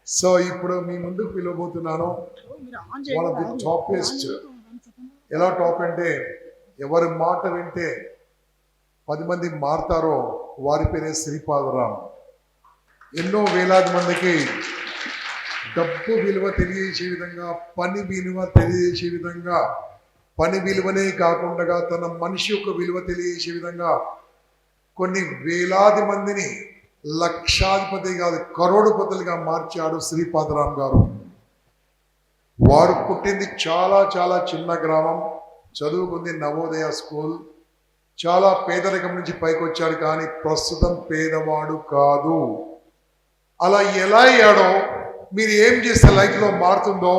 So ఇప్పుడు మీ ముందుకు పిలవబోతున్నాను one of the toppest. ఎలా టాప్ అంటే ఎవరి మాట వింటే 10 మంది మారుతారో వారి పేరే శ్రీపాదరాం. ఎన్నో వేలాది మందికి డబ్బు విలువ తెలియజేసే విధంగా, పని విలువ తెలియజేసే విధంగా, పని విలువనే కాకుండా తన మనిషి యొక్క విలువ తెలియజేసే విధంగా కొన్ని వేలాది మందిని లక్షాధిపతి కాదు కరోడుపతులుగా మార్చాడు శ్రీపాదరాం గారు. వారు పుట్టింది చాలా చాలా చిన్న గ్రామం, చదువుకుంది నవోదయ స్కూల్, చాలా పేదరికం నుంచి పైకి వచ్చాడు. కానీ ప్రస్తుతం పేదవాడు కాదు. అలా ఎలా అయ్యాడో, మీరు ఏం చేస్తే లైఫ్లో మారుతుందో,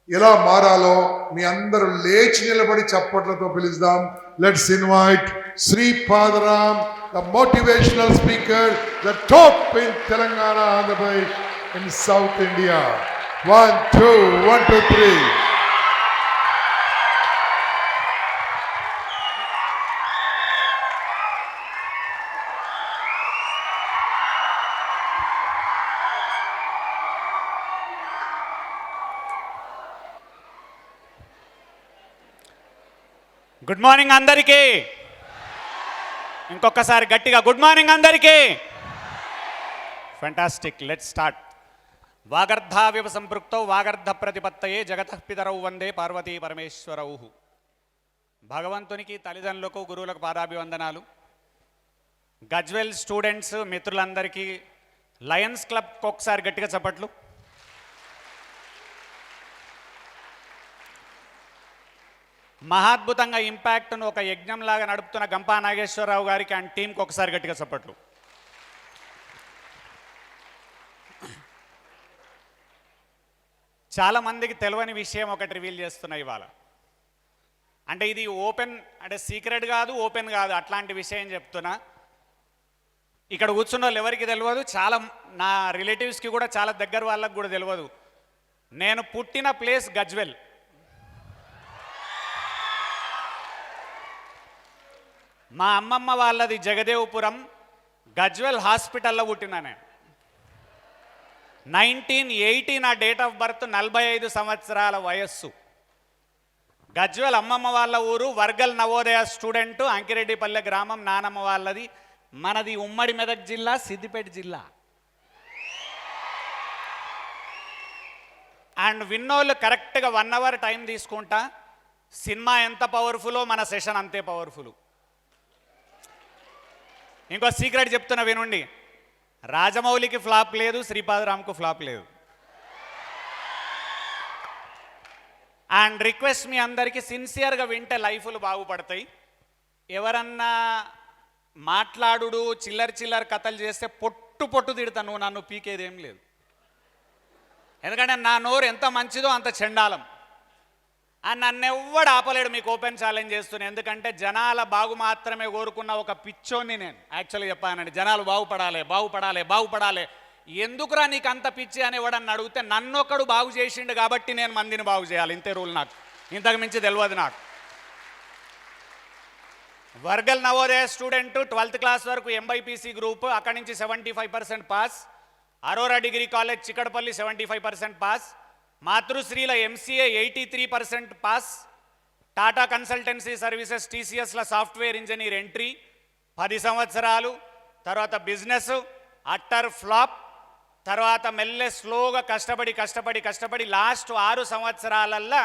ఎలా మారాలో మీ అందరూ లేచి నిలబడి చప్పట్లతో పిలుస్తాం. Let's invite Sripadaram, the motivational speaker, the top in Telangana, Andhra Pradesh, in South India. 1, 2, 1, 2, 3. Good morning అందరికీ. ఇంకొకసారి గట్టిగా గుడ్ మార్నింగ్ అందరికీ. ఫెంటాస్టిక్. Let's start. వాగర్ధావివ సంపృక్తౌ వాగర్ధ ప్రతిపత్తయే జగతః పితరౌ వందే పార్వతీ పరమేశ్వరౌ. భగవంతునికి, తల్లిదండ్రులకు, గురువులకు పాదాభివందనాలు. గజ్వెల్ స్టూడెంట్స్ మిత్రులందరికీ, లయన్స్ క్లబ్కి ఒకసారి గట్టిగా చప్పట్లు. మహాద్భుతంగా ఇంపాక్ట్ను ఒక యజ్ఞంలాగా నడుపుతున్న గంపా నాగేశ్వరరావు గారికి అండ్ టీంకి ఒకసారి గట్టిగా చప్పట్లు. చాలామందికి తెలియని విషయం ఒకటి రివీల్ చేస్తున్నా ఇవాళ. అంటే ఇది ఓపెన్, అంటే సీక్రెట్ కాదు, ఓపెన్ కాదు, అట్లాంటి విషయం చెప్తున్నా. ఇక్కడ కూర్చున్న వాళ్ళు ఎవరికి తెలియదు, చాలా నా రిలేటివ్స్కి కూడా, చాలా దగ్గర వాళ్ళకి కూడా తెలియదు. నేను పుట్టిన ప్లేస్ గజ్వెల్. మా అమ్మమ్మ వాళ్ళది జగదేవపురం. గజ్వెల్ హాస్పిటల్లో పుట్టినా నేను. 1980 నా డేట్ ఆఫ్ బర్త్, 45 సంవత్సరాల వయస్సు. గజ్వెల్ అమ్మమ్మ వాళ్ళ ఊరు. వర్గల్ నవోదయ స్టూడెంట్, అంకిరెడ్డిపల్లె గ్రామం నానమ్మ వాళ్ళది. మనది ఉమ్మడి మెదక్ జిల్లా, సిద్దిపేట జిల్లా. అండ్ విన్నోళ్ళు కరెక్ట్గా 1 అవర్ టైం తీసుకుంటా. సినిమా ఎంత పవర్ఫుల్లో మన సెషన్ అంతే పవర్ఫుల్. ఇంకో సీక్రెట్ చెప్తున్నా వినండి. రాజమౌళికి ఫ్లాప్ లేదు, శ్రీపాదరాంకు ఫ్లాప్ లేదు. అండ్ రిక్వెస్ట్ మీ అందరికీ, సిన్సియర్గా వింటే లైఫ్లు బాగుపడతాయి. ఎవరన్నా మాట్లాడు చిల్లర కథలు చేస్తే పొట్టు పొట్టు తిడతాను, నువ్వు నన్ను పీకేదేం లేదు. ఎందుకంటే నా నోరు ఎంత మంచిదో అంత చెండాలం. అని నన్ను ఎవ్వడు ఆపలేడు. మీకు ఓపెన్ ఛాలెంజ్ చేస్తున్నాను. ఎందుకంటే జనాల బాగు మాత్రమే కోరుకున్న ఒక పిచ్చోని నేను. యాక్చువల్గా చెప్పానండి, జనాలు బాగుపడాలి బాగుపడాలి బాగుపడాలి. ఎందుకురా నీకు అంత పిచ్చి అని ఎవడని అడిగితే, నన్నొక్కడు బాగు చేసిండు కాబట్టి నేను మందిని బాగు చేయాలి. ఇంతే రూల్ నాకు, ఇంతకు మించి తెలియదు నాకు. Vargal Navodaya student, 12th class వరకు ఎంబైపీసీ గ్రూప్, అక్కడి నుంచి 75% pass. Aurora degree college Chikkadpally 75% pass. మాతృశ్రీల MCA 83% pass. Tata consultancy services టీసీఎస్ల సాఫ్ట్వేర్ ఇంజనీర్ ఎంట్రీ 10 సంవత్సరాలు. తర్వాత బిజినెస్ అట్టర్ ఫ్లాప్. తర్వాత మెల్లె స్లోగా కష్టపడి లాస్ట్ 6 సంవత్సరాలల్లా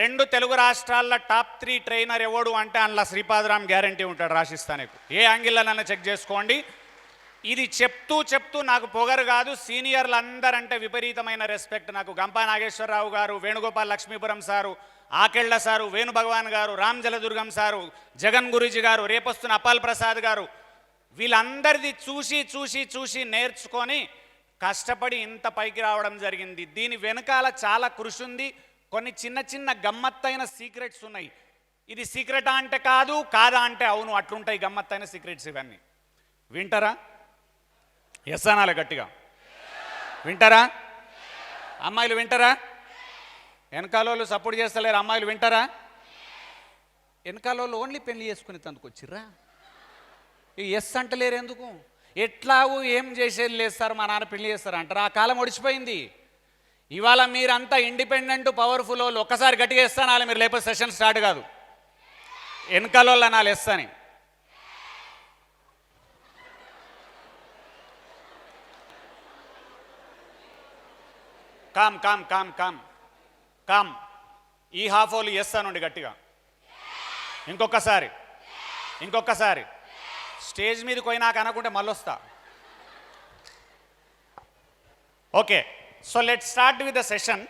2 తెలుగు రాష్ట్రాల టాప్ 3 ట్రైనర్ ఎవడు అంటే అందులో శ్రీపాదరాం గ్యారంటీ ఉంటాడు. రాసిస్తాను, ఏ యాంగిల్లో నన్ను చెక్ చేసుకోండి. ఇది చెప్తూ నాకు పొగరు కాదు. సీనియర్లు అందరంటే విపరీతమైన రెస్పెక్ట్ నాకు. గంపా నాగేశ్వరరావు గారు, వేణుగోపాల్ లక్ష్మీపురం సారు, ఆకెళ్ల సారు, వేణు భగవాన్ గారు, రామ్ జలదుర్గం సారు, జగన్ గురూజీ గారు, రేపొస్తున్న అపాల్ ప్రసాద్ గారు, వీళ్ళందరిది చూసి నేర్చుకొని కష్టపడి ఇంత పైకి రావడం జరిగింది. దీని వెనకాల చాలా కృషి ఉంది. కొన్ని చిన్న గమ్మత్తైన సీక్రెట్స్ ఉన్నాయి. ఇది సీక్రెటా అంటే కాదు, కాదా అంటే అవును, అట్లుంటాయి గమ్మత్తైన సీక్రెట్స్ ఇవన్నీ. వింటారా? ఎస్ అనాలి గట్టిగా. వింటారా? అమ్మాయిలు వింటారా? వెనకాలోళ్ళు సపోర్ట్ చేస్తలేరు. అమ్మాయిలు వింటారా? వెనకాలోళ్ళు ఓన్లీ పెళ్లి చేసుకుని తందుకు వచ్చిర్రా. ఎస్ అంటలేరు ఎందుకు? ఎట్లాగూ ఏం చేసేది లేదు సార్, మా నాన్న పెళ్లి చేస్తారు అంటారు. ఆ కాలం ఒడిచిపోయింది. ఇవాళ మీరంతా ఇండిపెండెంట్ పవర్ఫుల్ వాళ్ళు ఒక్కసారి గట్టిగా ఇస్తానాలి మీరు, లేకపోతే సెషన్ స్టార్ట్ కాదు. వెనకాల నాలు ఇస్తాని. Calm calm calm calm calm. ఈ హాఫ్ వాళ్ళు చేస్తానండి గట్టిగా. ఇంకొకసారి స్టేజ్ మీదకి పోయి నాకు అనకుంటే మళ్ళీ వస్తా. Okay, so let start with the session.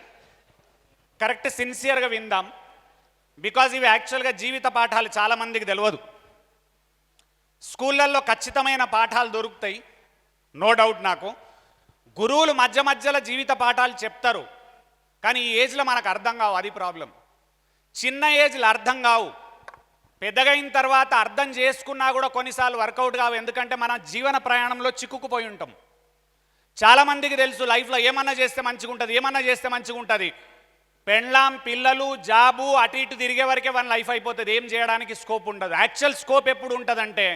Correct సిన్సియర్గా విందాం. బికాజ్ ఇవి యాక్చువల్గా జీవిత పాఠాలు చాలామందికి తెలియదు. స్కూళ్ళల్లో ఖచ్చితమైన పాఠాలు దొరుకుతాయి, నో డౌట్. నాకు గురువులు మధ్య మధ్యలో జీవిత పాఠాలు చెప్తారు, కానీ ఈ ఏజ్లో మనకు అర్థం కావు. అది ప్రాబ్లం. చిన్న ఏజ్లో అర్థం కావు, పెద్దగైన తర్వాత అర్థం చేసుకున్నా కూడా కొన్నిసార్లు వర్కౌట్ కావు. ఎందుకంటే మన జీవన ప్రయాణంలో చిక్కుకుపోయి ఉంటాం. చాలామందికి తెలుసు లైఫ్లో ఏమన్నా చేస్తే మంచిగా ఉంటుంది. పెళ్ళాం, పిల్లలు, జాబు అటు ఇటు తిరిగే వరకే వన్ లైఫ్ అయిపోతుంది. ఏం చేయడానికి స్కోప్ ఉండదు. యాక్చువల్ స్కోప్ ఎప్పుడు ఉంటుందంటే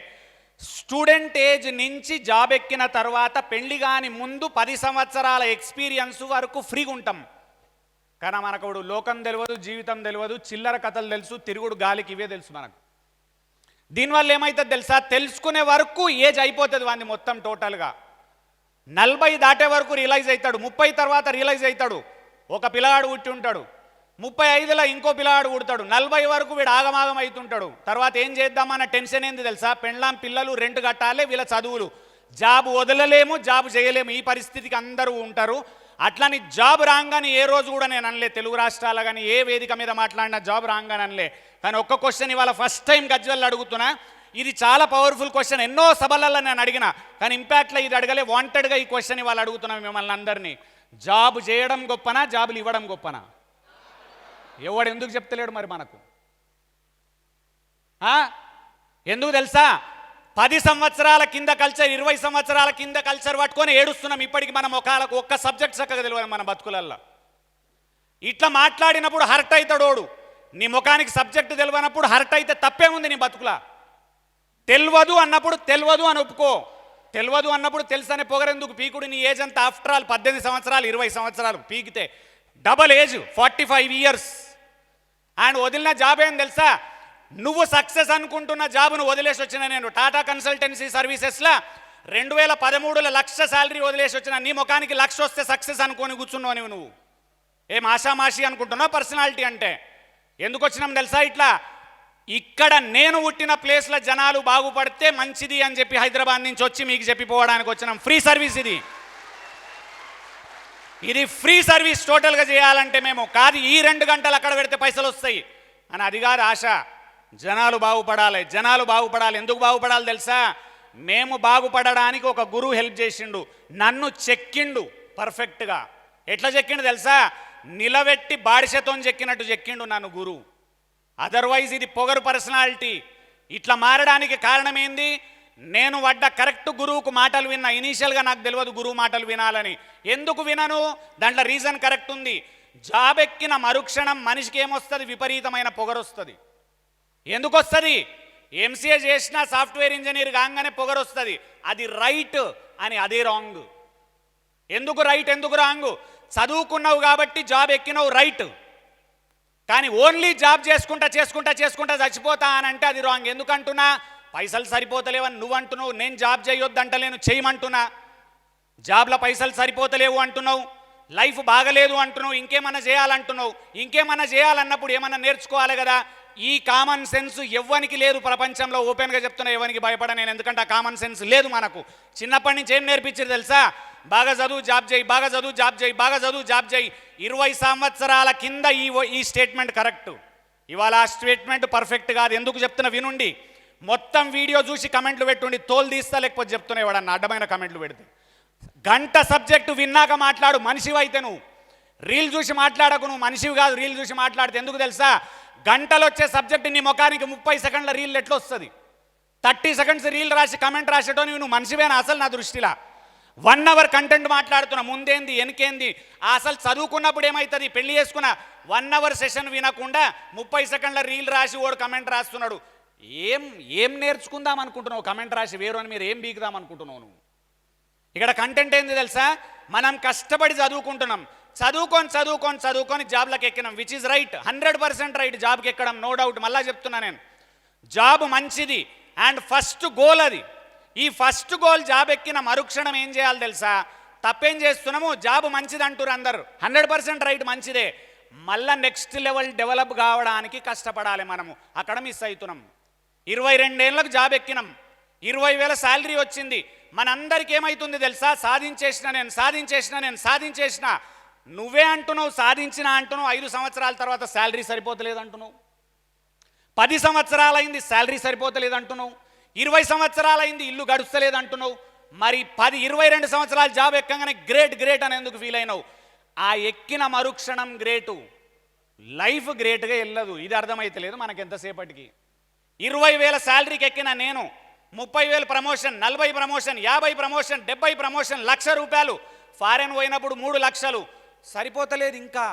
స్టూడెంట్ ఏజ్ నుంచి జాబ్ ఎక్కిన తర్వాత, పెళ్లి కాని ముందు 10 సంవత్సరాల ఎక్స్పీరియన్స్ వరకు ఫ్రీగా ఉంటాం. కానీ మనకు లోకం తెలియదు, జీవితం తెలియదు, చిల్లర కథలు తెలుసు, తిరుగుడు గాలికి ఇవే తెలుసు మనకు. దీనివల్ల ఏమవుతుంది తెలుసా? తెలుసుకునే వరకు ఏజ్ అయిపోతుంది వాడిని మొత్తం టోటల్గా. 40 దాటే వరకు రియలైజ్ అవుతాడు, 30 తర్వాత రియలైజ్ అవుతాడు. ఒక పిల్లగాడు పుట్టి ఉంటాడు, 35లో ఇంకో పిల్లగాడు పుడతాడు, 40 వరకు వీడు ఆగమాగం అవుతుంటాడు. తర్వాత ఏం చేద్దామన్న టెన్షన్ ఏంది తెలుసా? పెళ్ళాం, పిల్లలు, రెంట్ కట్టాలి, వీళ్ళ చదువులు, జాబ్ వదలలేము, జాబ్ చేయలేము. ఈ పరిస్థితికి అందరూ ఉంటారు. అట్లని జాబ్ రాగానే ఏ రోజు కూడా నేను అనలే, తెలుగు రాష్ట్రాల కానీ ఏ వేదిక మీద మాట్లాడినా జాబ్ రాగానే అనలే. కానీ ఒక్క క్వశ్చన్ ఇవాళ ఫస్ట్ టైం గజ్వెల్లో అడుగుతున్నా. ఇది చాలా పవర్ఫుల్ క్వశ్చన్. ఎన్నో సభలలో నేను అడిగిన, కానీ ఇంపాక్ట్లో ఇది అడగలే. వాంటెడ్గా ఈ క్వశ్చన్ ఇవాళ అడుగుతున్నాం మిమ్మల్ని అందరినీ. జాబ్ చేయడం గొప్పనా, జాబులు ఇవ్వడం గొప్పనా? ఎవడు ఎందుకు చెప్తలేడు మరి మనకు? ఎందుకు తెలుసా? 10 సంవత్సరాల కింద కల్చర్, 20 సంవత్సరాల కింద కల్చర్ పట్టుకొని ఏడుస్తున్నాం ఇప్పటికి. మనం ఒక్క సబ్జెక్ట్ చక్కగా తెలియదు మన బతుకులల్లో. ఇట్లా మాట్లాడినప్పుడు హర్ట్ అవుతాడోడు. నీ ముఖానికి సబ్జెక్ట్ తెలియనప్పుడు హర్ట్ అయితే తప్పేముంది నీ బతుకులా? తెలియదు అన్నప్పుడు తెలియదు అని ఒప్పుకో. తెలియదు అన్నప్పుడు తెలుసు అనే పొగరెందుకు పీకుడు? నీ ఏజ్ అంతా ఆఫ్టర్ ఆల్ 18 సంవత్సరాలు 20 సంవత్సరాలు పీకితే డబల్ ఏజ్ 45 ఇయర్స్. అండ్ వదిలిన జాబ్ ఏం తెలుసా? నువ్వు సక్సెస్ అనుకుంటున్న జాబ్ను వదిలేసి వచ్చిన నేను టాటా కన్సల్టెన్సీ సర్వీసెస్లో 2013లో 1,00,000 శాలరీ వదిలేసి వచ్చిన. నీ ముఖానికి 1,00,000 వస్తే సక్సెస్ అనుకొని కూర్చున్నావు నువ్వు. ఏం ఆషామాషి అనుకుంటున్నావు పర్సనాలిటీ అంటే? ఎందుకు వచ్చినాం తెలుసా? ఇట్లా ఇక్కడ నేను పుట్టిన ప్లేస్లో జనాలు బాగుపడితే మంచిది అని చెప్పి హైదరాబాద్ నుంచి వచ్చి మీకు చెప్పిపోవడానికి వచ్చినాం. ఫ్రీ సర్వీస్ ఇది ఫ్రీ సర్వీస్ టోటల్గా చేయాలంటే మేము కాదు. ఈ 2 గంటలు అక్కడ పెడితే పైసలు వస్తాయి అని అది కాదు ఆశ. జనాలు బాగుపడాలి. ఎందుకు బాగుపడాలి తెలుసా? మేము బాగుపడడానికి ఒక గురువు హెల్ప్ చేసిండు, నన్ను చెక్కిండు పర్ఫెక్ట్గా. ఎట్లా చెక్కిండు తెలుసా? నిలబెట్టి బాడిసెతో చెక్కినట్టు చెక్కిండు నన్ను గురువు. అదర్వైజ్ ఇది పొగరు పర్సనాలిటీ. ఇట్లా మారడానికి కారణం ఏంది? నేను పడ్డ కరెక్ట్ గురువుకు మాటలు విన్నా. ఇనీషియల్గా నాకు తెలియదు గురువు మాటలు వినాలని. ఎందుకు వినను? దాంట్లో రీజన్ కరెక్ట్ ఉంది. జాబ్ ఎక్కిన మరుక్షణం మనిషికి ఏమొస్తుంది? విపరీతమైన పొగరు వస్తుంది. ఎందుకు వస్తుంది? ఎంసీఏ చేసిన సాఫ్ట్వేర్ ఇంజనీర్ కాగానే పొగరు వస్తుంది. అది రైట్ అని, అదే రాంగ్. ఎందుకు రైట్, ఎందుకు రాంగ్? చదువుకున్నావు కాబట్టి జాబ్ ఎక్కినావు, రైట్. కానీ ఓన్లీ జాబ్ చేసుకుంటా చచ్చిపోతా అని అంటే అది రాంగ్. ఎందుకంటున్నా? పైసలు సరిపోతలేవని నువ్వు అంటున్నావు, నేను జాబ్ చేయొద్దు అంటలేను, చేయమంటున్నా. జాబ్లో పైసలు సరిపోతలేవు అంటున్నావు, లైఫ్ బాగలేదు అంటున్నావు, ఇంకేమన్నా చేయాలంటున్నావు. ఇంకేమన్నా చేయాలన్నప్పుడు ఏమన్నా నేర్చుకోవాలి కదా. ఈ కామన్ సెన్స్ ఎవ్వనికి లేదు ప్రపంచంలో. ఓపెన్గా చెప్తున్నా, ఎవరికి భయపడ నేను. ఎందుకంటే ఆ కామన్ సెన్స్ లేదు మనకు. చిన్నప్పటి నుంచి ఏం నేర్పించారు తెలుసా? బాగా చదువు జాబ్ చేయి, 20 సంవత్సరాల కింద ఈ స్టేట్మెంట్ కరెక్ట్. ఇవాళ ఆ స్టేట్మెంట్ పర్ఫెక్ట్ కాదు. ఎందుకు చెప్తున్నా వినుండి. మొత్తం వీడియో చూసి కమెంట్లు పెట్టుండి, తోలు తీస్తా లేకపోతే చెప్తున్నా ఎవడన్నా అడ్డమైన కమెంట్లు పెడితే. గంట సబ్జెక్టు విన్నాక మాట్లాడు, మనిషివి అయితే నువ్వు. రీల్ చూసి మాట్లాడకు, నువ్వు మనిషివి కాదు రీల్ చూసి మాట్లాడితే. ఎందుకు తెలుసా? గంటలు వచ్చే సబ్జెక్టు నీ ముఖానికి 30 సెకండ్ల రీల్ ఎట్లా వస్తుంది? 30 సెకండ్స్ రీల్ రాసి కమెంట్ రాసేటో నువ్వు మనిషివేనా అసలు? నా దృష్టిలో 1 అవర్ కంటెంట్ మాట్లాడుతున్నా, ముందేంది వెనకేంది. అసలు చదువుకున్నప్పుడు ఏమవుతుంది? పెళ్లి చేసుకున్న 1 అవర్ సెషన్ వినకుండా 30 సెకండ్ల రీల్ రాసి ఓడు కమెంట్ రాస్తున్నాడు. ఏం ఏం నేర్చుకుందాం అనుకుంటున్నావు? కమెంట్ రాసి వేరు అని మీరు ఏం బీకుదాం అనుకుంటున్నావు నువ్వు? ఇక్కడ కంటెంట్ ఏంది తెలుసా? మనం కష్టపడి చదువుకుంటున్నాం, చదువుకొని జాబ్లకు ఎక్కినాం, విచ్ ఇస్ రైట్, 100% రైట్. జాబ్కి ఎక్కడం నో డౌట్. మళ్ళా చెప్తున్నా నేను, జాబ్ మంచిది అండ్ ఫస్ట్ గోల్ అది. ఈ ఫస్ట్ గోల్ జాబ్ ఎక్కిన మరుక్షణం ఏం చేయాలి తెలుసా? తప్పేం చేస్తున్నాము? జాబ్ మంచిది అంటారు అందరు, 100% రైట్, మంచిదే. మళ్ళా నెక్స్ట్ లెవెల్ డెవలప్ కావడానికి కష్టపడాలి మనము. అక్కడ మిస్ అవుతున్నాం. 22 ఏళ్ళకు జాబ్ ఎక్కినాం, 20,000 శాలరీ వచ్చింది. మనందరికి ఏమవుతుంది తెలుసా? సాధించేసిన. నువ్వే అంటున్నావు సాధించిన అంటున్నావు, 5 సంవత్సరాల తర్వాత శాలరీ సరిపోతలేదు అంటున్నావు, 10 సంవత్సరాలైంది శాలరీ సరిపోతలేదు అంటున్నావు, 20 సంవత్సరాలైంది ఇల్లు గడుస్తలేదు అంటున్నావు. మరి 22 సంవత్సరాలు జాబ్ ఎక్కగానే గ్రేట్ అని ఎందుకు ఫీల్ అయినావు? ఆ ఎక్కిన మరుక్షణం గ్రేటు, లైఫ్ గ్రేట్గా వెళ్ళదు. ఇది అర్థమైతలేదు మనకి ఎంతసేపటికి. 20,000 శాలరీకి ఎక్కిన నేను 30,000 promotion, 40 promotion, 50 promotion, 70 promotion, ₹1,00,000. Foreign పోయినప్పుడు 3 లక్షలు సరిపోతలేదు ఇంకా.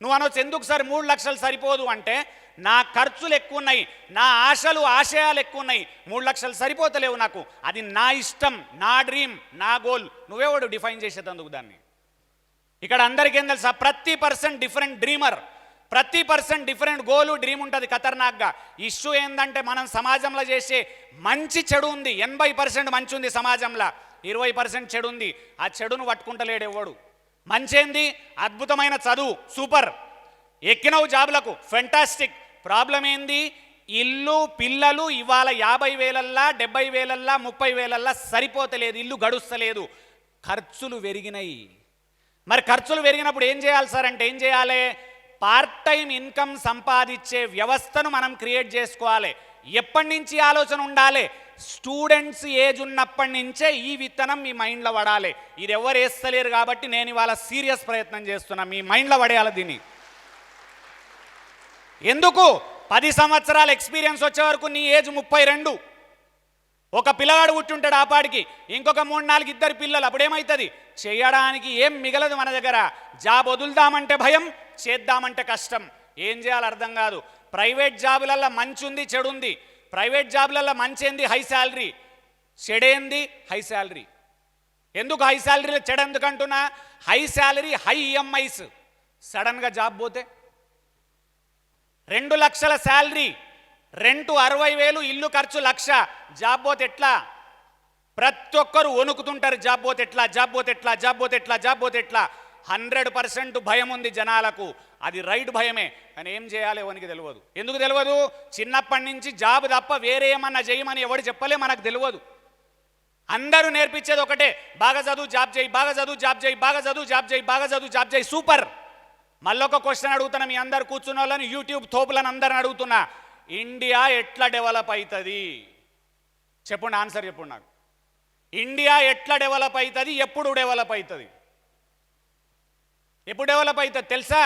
నువ్వు అనొచ్చు ఎందుకు సార్ 3 లక్షలు సరిపోదు అంటే, నా ఖర్చులు ఎక్కువ ఉన్నాయి, నా ఆశయాలు ఎక్కువ ఉన్నాయి, 3 లక్షలు సరిపోతలేవు నాకు. అది నా ఇష్టం, నా డ్రీమ్, నా గోల్. నువ్వేవాడు డిఫైన్ చేసేటందుకు దాన్ని? ఇక్కడ అందరికీ ఏం తెలుసా? ప్రతి పర్సన్ డిఫరెంట్ డ్రీమర్, ప్రతి పర్సన్ డిఫరెంట్ గోలు డ్రీమ్ ఉంటుంది ఖతర్నాక్గా. ఇష్యూ ఏంటంటే మనం సమాజంలో చేసే మంచి చెడు ఉంది, 80% మంచి ఉంది సమాజంలో, 20% చెడు ఉంది. ఆ చెడును పట్టుకుంటలేడు ఎవడు. మంచి ఏంది? అద్భుతమైన చదువు, సూపర్, ఎక్కినవు జాబులకు, ఫెంటాస్టిక్. ప్రాబ్లం ఏంది? ఇల్లు పిల్లలు ఇవాళ 50,000, 70,000, 30,000 సరిపోతలేదు, ఇల్లు గడుస్తలేదు, ఖర్చులు పెరిగినాయి. మరి ఖర్చులు పెరిగినప్పుడు ఏం చేయాలి సార్ అంటే, ఏం చేయాలి? పార్ట్ టైం ఇన్కమ్ సంపాదించే వ్యవస్థను మనం క్రియేట్ చేసుకోవాలి. ఎప్పటి నుంచి ఆలోచన ఉండాలి? స్టూడెంట్స్ ఏజ్ ఉన్నప్పటి నుంచే ఈ విత్తనం మీ మైండ్లో పడాలి. ఇది ఎవరు వేస్తలేరు కాబట్టి నేను ఇవాళ సీరియస్ ప్రయత్నం చేస్తున్నా, మీ మైండ్లో పడేయాలి దీన్ని. ఎందుకు? 10 సంవత్సరాల ఎక్స్పీరియన్స్ వచ్చే వరకు నీ ఏజ్ 32. ఒక పిల్లగాడు పుట్టుంటాడు, ఆ పాడికి ఇంకొక 3-4 ఇద్దరు పిల్లలు. అప్పుడేమవుతుంది? చేయడానికి ఏం మిగలదు మన దగ్గర. జాబ్ వదులుదామంటే భయం, చేద్దామంటే కష్టం. ఏం చేయాలో అర్థం కాదు. ప్రైవేట్ జాబులల్లో మంచి ఉంది, చెడు ఉంది. ప్రైవేట్ జాబులల్లో మంచి ఏంది? High salary. చెడేంది? High salary. ఎందుకు హై శాలరీలో చెడు ఎందుకు అంటున్నా? High salary, high EMIs. సడన్గా జాబ్ పోతే 2 లక్షల శాలరీ, రెంటు 60,000, ఇల్లు ఖర్చు 1,00,000, జాబ్ పోతే ఎట్లా? ప్రతి ఒక్కరు వణుకుతుంటారు, జాబ్ పోతే ఎట్లా, 100% భయం ఉంది జనాలకు. అది రైట్ భయమే, కానీ ఏం చేయాలి ఎవరికి తెలియదు. ఎందుకు తెలియదు? చిన్నప్పటి నుంచి జాబ్ తప్ప వేరే ఏమన్నా చేయమని ఎవడు చెప్పలే, మనకు తెలియదు. అందరూ నేర్పించేది ఒకటే, బాగా చదువు జాబ్ చేయి, సూపర్. మళ్ళొక క్వశ్చన్ అడుగుతున్నా, మీ అందరు కూర్చున్న వాళ్ళని, యూట్యూబ్ తోపులను అందరిని అడుగుతున్నా, ఇండియా ఎట్లా డెవలప్ అవుతుంది చెప్పండి, ఆన్సర్ చెప్పండి నాకు. ఇండియా ఎట్లా డెవలప్ అవుతుంది? ఎప్పుడు డెవలప్ అవుతుంది? ఎప్పుడు డెవలప్ అవుతుంది తెలుసా?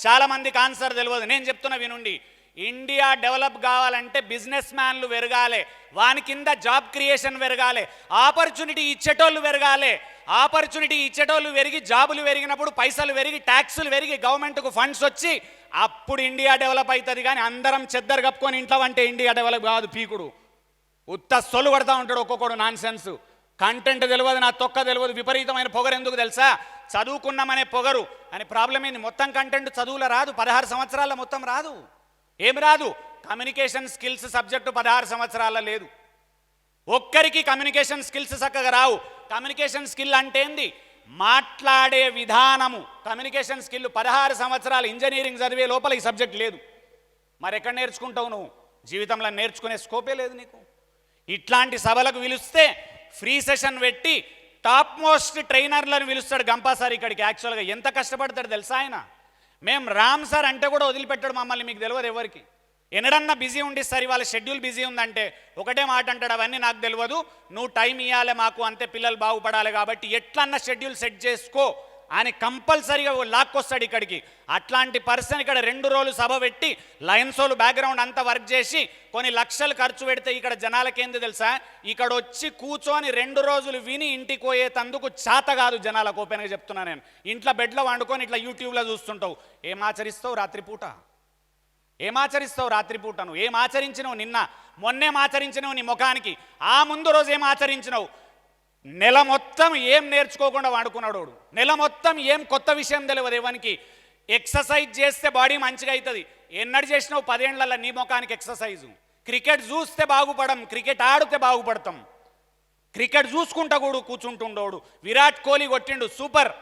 చాలా మందికి ఆన్సర్ తెలియదు. నేను చెప్తున్నా వినుండి. ఇండియా డెవలప్ కావాలంటే బిజినెస్ మ్యాన్లు పెరగాలి, వాని కింద జాబ్ క్రియేషన్ పెరగాలి, ఆపర్చునిటీ ఇచ్చేటోళ్ళు పెరగాలి. ఆపర్చునిటీ ఇచ్చేటోళ్ళు పెరిగి, జాబులు పెరిగినప్పుడు పైసలు పెరిగి, ట్యాక్సులు పెరిగి, గవర్నమెంట్కు ఫండ్స్ వచ్చి, అప్పుడు ఇండియా డెవలప్ అవుతుంది. కానీ అందరం చెద్దరు కప్పుకొని ఇంట్లో అంటే ఇండియా డెవలప్ కాదు. పీకుడు ఉత్త సొల్లు పడతా ఉంటాడు ఒక్కొక్కడు, నాన్ సెన్స్. కంటెంట్ తెలియదు, నా తొక్క తెలియదు, విపరీతమైన పొగరు. ఎందుకు తెలుసా? చదువుకున్నామనే పొగరు అని. ప్రాబ్లం ఏంది? మొత్తం కంటెంట్ చదువులో రాదు, 16 సంవత్సరాల మొత్తం రాదు. ఏం రాదు? కమ్యూనికేషన్ స్కిల్స్ సబ్జెక్టు 16 సంవత్సరాల లేదు. ఒక్కరికి కమ్యూనికేషన్ స్కిల్స్ చక్కగా రావు. కమ్యూనికేషన్ స్కిల్ అంటే ఏంది? మాట్లాడే విధానము. కమ్యూనికేషన్ స్కిల్ 16 సంవత్సరాలు ఇంజనీరింగ్ చదివే లోపల ఈ సబ్జెక్ట్ లేదు. మరి ఎక్కడ నేర్చుకుంటావు నువ్వు? జీవితంలో నేర్చుకునే స్కోపే లేదు నీకు. ఇట్లాంటి సభలకు పిలిస్తే ఫ్రీ సెషన్ పెట్టి టాప్ మోస్ట్ ట్రైనర్లను పిలుస్తాడు గంపా సార్ ఇక్కడికి. యాక్చువల్గా ఎంత కష్టపడతాడు తెలుసా ఆయన? మేము రామ్ సార్ అంటే కూడా వదిలిపెట్టాడు మమ్మల్ని. మీకు తెలియదు ఎవరికి. ఎన్నడన్నా బిజీ ఉండి సార్ ఇవాళ షెడ్యూల్ బిజీ ఉందంటే ఒకటే మాట అంటాడు, అవన్నీ నాకు తెలియదు, నువ్వు టైం ఇవ్వాలి మాకు, అంతే, పిల్లలు బాగుపడాలి కాబట్టి ఎట్లన్నా షెడ్యూల్ సెట్ చేసుకో అని కంపల్సరీగా లాక్కొస్తాడు ఇక్కడికి. అట్లాంటి పర్సన్ ఇక్కడ 2 రోజులు సభ పెట్టి లయన్సోలు బ్యాక్గ్రౌండ్ అంతా వర్క్ చేసి కొన్ని లక్షలు ఖర్చు పెడితే ఇక్కడ జనాలకేంది తెలుసా? ఇక్కడ వచ్చి కూర్చొని 2 రోజులు విని ఇంటికి పోయేతందుకు చేత కాదు జనాలకు. ఓపెన్గా చెప్తున్నా నేను. ఇంట్లో బెడ్లో వండుకొని ఇట్లా యూట్యూబ్లో చూస్తుంటావు. ఏం ఆచరిస్తావు రాత్రిపూట? ఏం ఆచరిస్తావు రాత్రిపూట? నువ్వు ఏం ఆచరించినవు? నిన్న మొన్నేం ఆచరించినవు నీ ముఖానికి? ఆ ముందు రోజు ఏం ఆచరించినవు? నెల మొత్తం ఏం నేర్చుకోకుండా వాడుకున్నాడు వాడు. నెల మొత్తం ఏం కొత్త విషయం తెలియదు ఎవరికి. ఎక్సర్సైజ్ చేస్తే బాడీ మంచిగా అవుతుంది. ఎన్నడు చేసినావు 10 ఏళ్లలో నీ ముఖానికి ఎక్సర్సైజు? క్రికెట్ చూస్తే బాగుపడం, క్రికెట్ ఆడితే బాగుపడతాం. క్రికెట్ చూసుకుంటా కూడా కూర్చుంటుండోడు. విరాట్ కోహ్లీ కొట్టిండు, సూపర్.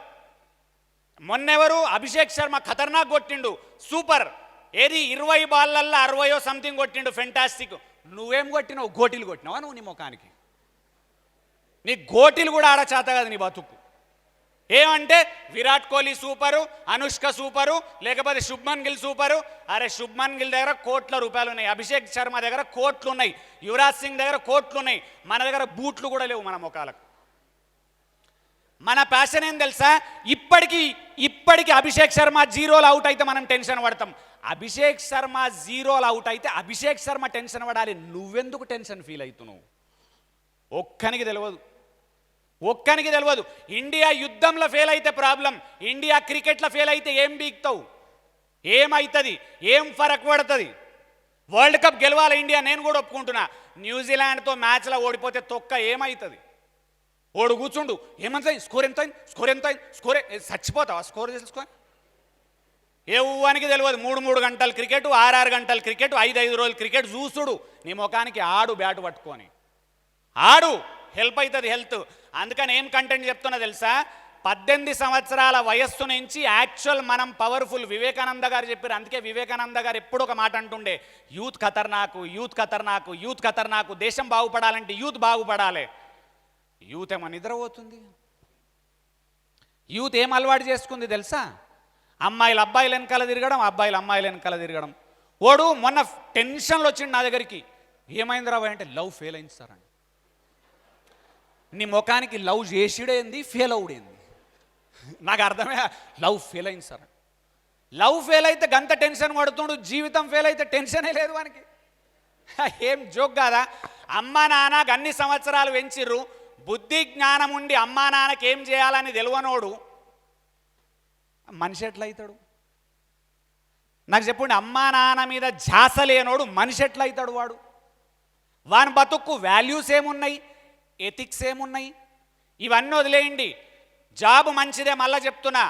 మొన్నెవరు? అభిషేక్ శర్మ ఖతర్నాక్ కొట్టిండు, సూపర్. ఏది 20 బాల్లల్లో 60 సంథింగ్ కొట్టిండు, ఫెంటాస్టిక్. నువ్వేం కొట్టినావు? గోటీలు కొట్టినావా నువ్వు నీ ముఖానికి? నీ గోటీలు కూడా ఆడ చేత కాదు నీ బతుకు. ఏమంటే విరాట్ కోహ్లీ సూపరు, అనుష్క సూపరు, లేకపోతే శుభ్మన్ గిల్ సూపరు. అరే శుభ్మన్ గిల్ దగ్గర కోట్ల రూపాయలు ఉన్నాయి, అభిషేక్ శర్మ దగ్గర కోట్లు ఉన్నాయి, యువరాజ్ సింగ్ దగ్గర కోట్లు ఉన్నాయి. మన దగ్గర బూట్లు కూడా లేవు మన ముఖాలకు. మన ప్యాషన్ ఏం తెలుసా? ఇప్పటికి అభిషేక్ శర్మ 0 అవుట్ అయితే మనం టెన్షన్ పడతాం. అభిషేక్ శర్మ 0 అవుట్ అయితే అభిషేక్ శర్మ టెన్షన్ పడాలి, నువ్వెందుకు టెన్షన్ ఫీల్ అవుతున్నావు? ఒక్కనికి తెలియదు. ఇండియా యుద్ధంలో ఫెయిల్ అయితే ప్రాబ్లం, ఇండియా క్రికెట్లో ఫెయిల్ అయితే ఏం బీక్తావు? ఏమవుతుంది? ఏం ఫరక్ పడుతుంది? వరల్డ్ కప్ గెలవాలి ఇండియా, నేను కూడా ఒప్పుకుంటున్నా. న్యూజిలాండ్తో మ్యాచ్లో ఓడిపోతే తొక్క ఏమవుతుంది? ఓడు కూర్చుండు, ఏమంటుంది? స్కోర్ ఎంత చచ్చిపోతావా స్కోర్ తెలుసుకొని? ఏ ఊవానికి తెలియదు. 3 గంటలు క్రికెట్, 6 గంటలు క్రికెట్, 5 రోజులు క్రికెట్ చూసుడు. నీ ముఖానికి ఆడు బ్యాటు పట్టుకొని ఆడు, హెల్ప్ అవుతుంది హెల్త్. అందుకని ఏం కంటెంట్ చెప్తున్నా తెలుసా? 18 సంవత్సరాల వయస్సు నుంచి యాక్చువల్ మనం పవర్ఫుల్. వివేకానంద గారు చెప్పారు. అందుకే వివేకానంద గారు ఎప్పుడు ఒక మాట అంటుండే, యూత్ ఖతర్నాకు, దేశం బాగుపడాలంటే యూత్ బాగుపడాలి. యూత్ ఏమో నిద్రపోతుంది. యూత్ ఏం అలవాటు చేసుకుంది తెలుసా? అమ్మాయిలు అబ్బాయిల వెనకాల తిరగడం, అబ్బాయిలు అమ్మాయిల వెనకాల తిరగడం. ఓడు మొన్న టెన్షన్లో వచ్చిండు నా దగ్గరికి. ఏమైంది రాబోయ్ అంటే, లవ్ ఫెయిల్ అయింది సార్ అని. నీ ముఖానికి లవ్ చేసిడేంది, ఫెయిల్ అవుడేంది? నాకు అర్థమే. లవ్ ఫెయిల్ అయింది సార్. లవ్ ఫెయిల్ అయితే గంత టెన్షన్ పడుతుండు, జీవితం ఫెయిల్ అయితే టెన్షనే లేదు వానికి. ఏం జోక్ కాదా? అమ్మా నాన్నకు అన్ని సంవత్సరాలు పెంచిర్రు, బుద్ధి జ్ఞానం ఉండి అమ్మా నాన్నకి ఏం చేయాలని తెలియనోడు మనిషి ఎట్లయితాడు? నాకు చెప్పండి. అమ్మా నాన్న మీద ధ్యాస లేనోడు మనిషి ఎట్లయితాడు? వాని బతుక్కు వాల్యూస్ ఏమున్నాయి, ఎథిక్స్ ఏమున్నాయి? ఇవన్నీ వదిలేయండి. జాబు మంచిదే, మళ్ళీ చెప్తున్నా.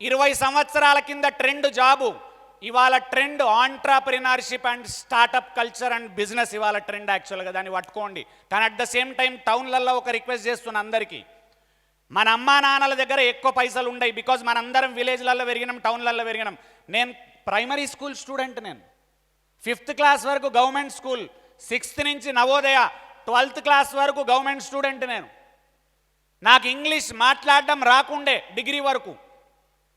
20 సంవత్సరాల కింద ట్రెండ్ జాబు, ఇవాళ trend entrepreneurship and startup culture and business. ఇవాళ ట్రెండ్ యాక్చువల్గా, దాన్ని పట్టుకోండి. కానీ అట్ ద సేమ్ టైం టౌన్లలో ఒక రిక్వెస్ట్ చేస్తున్నా అందరికీ, మన అమ్మా నాన్నల దగ్గర ఎక్కువ పైసలు ఉండయి. బికాజ్ మనందరం విలేజ్లలో పెరిగినాం, టౌన్లలో పెరిగినాం. నేను ప్రైమరీ స్కూల్ స్టూడెంట్. నేను 5th క్లాస్ వరకు గవర్నమెంట్ స్కూల్, 6th నుంచి నవోదయ, 12th క్లాస్ వరకు గవర్నమెంట్ స్టూడెంట్. నాకు ఇంగ్లీష్ మాట్లాడడం రాకుండే డిగ్రీ వరకు.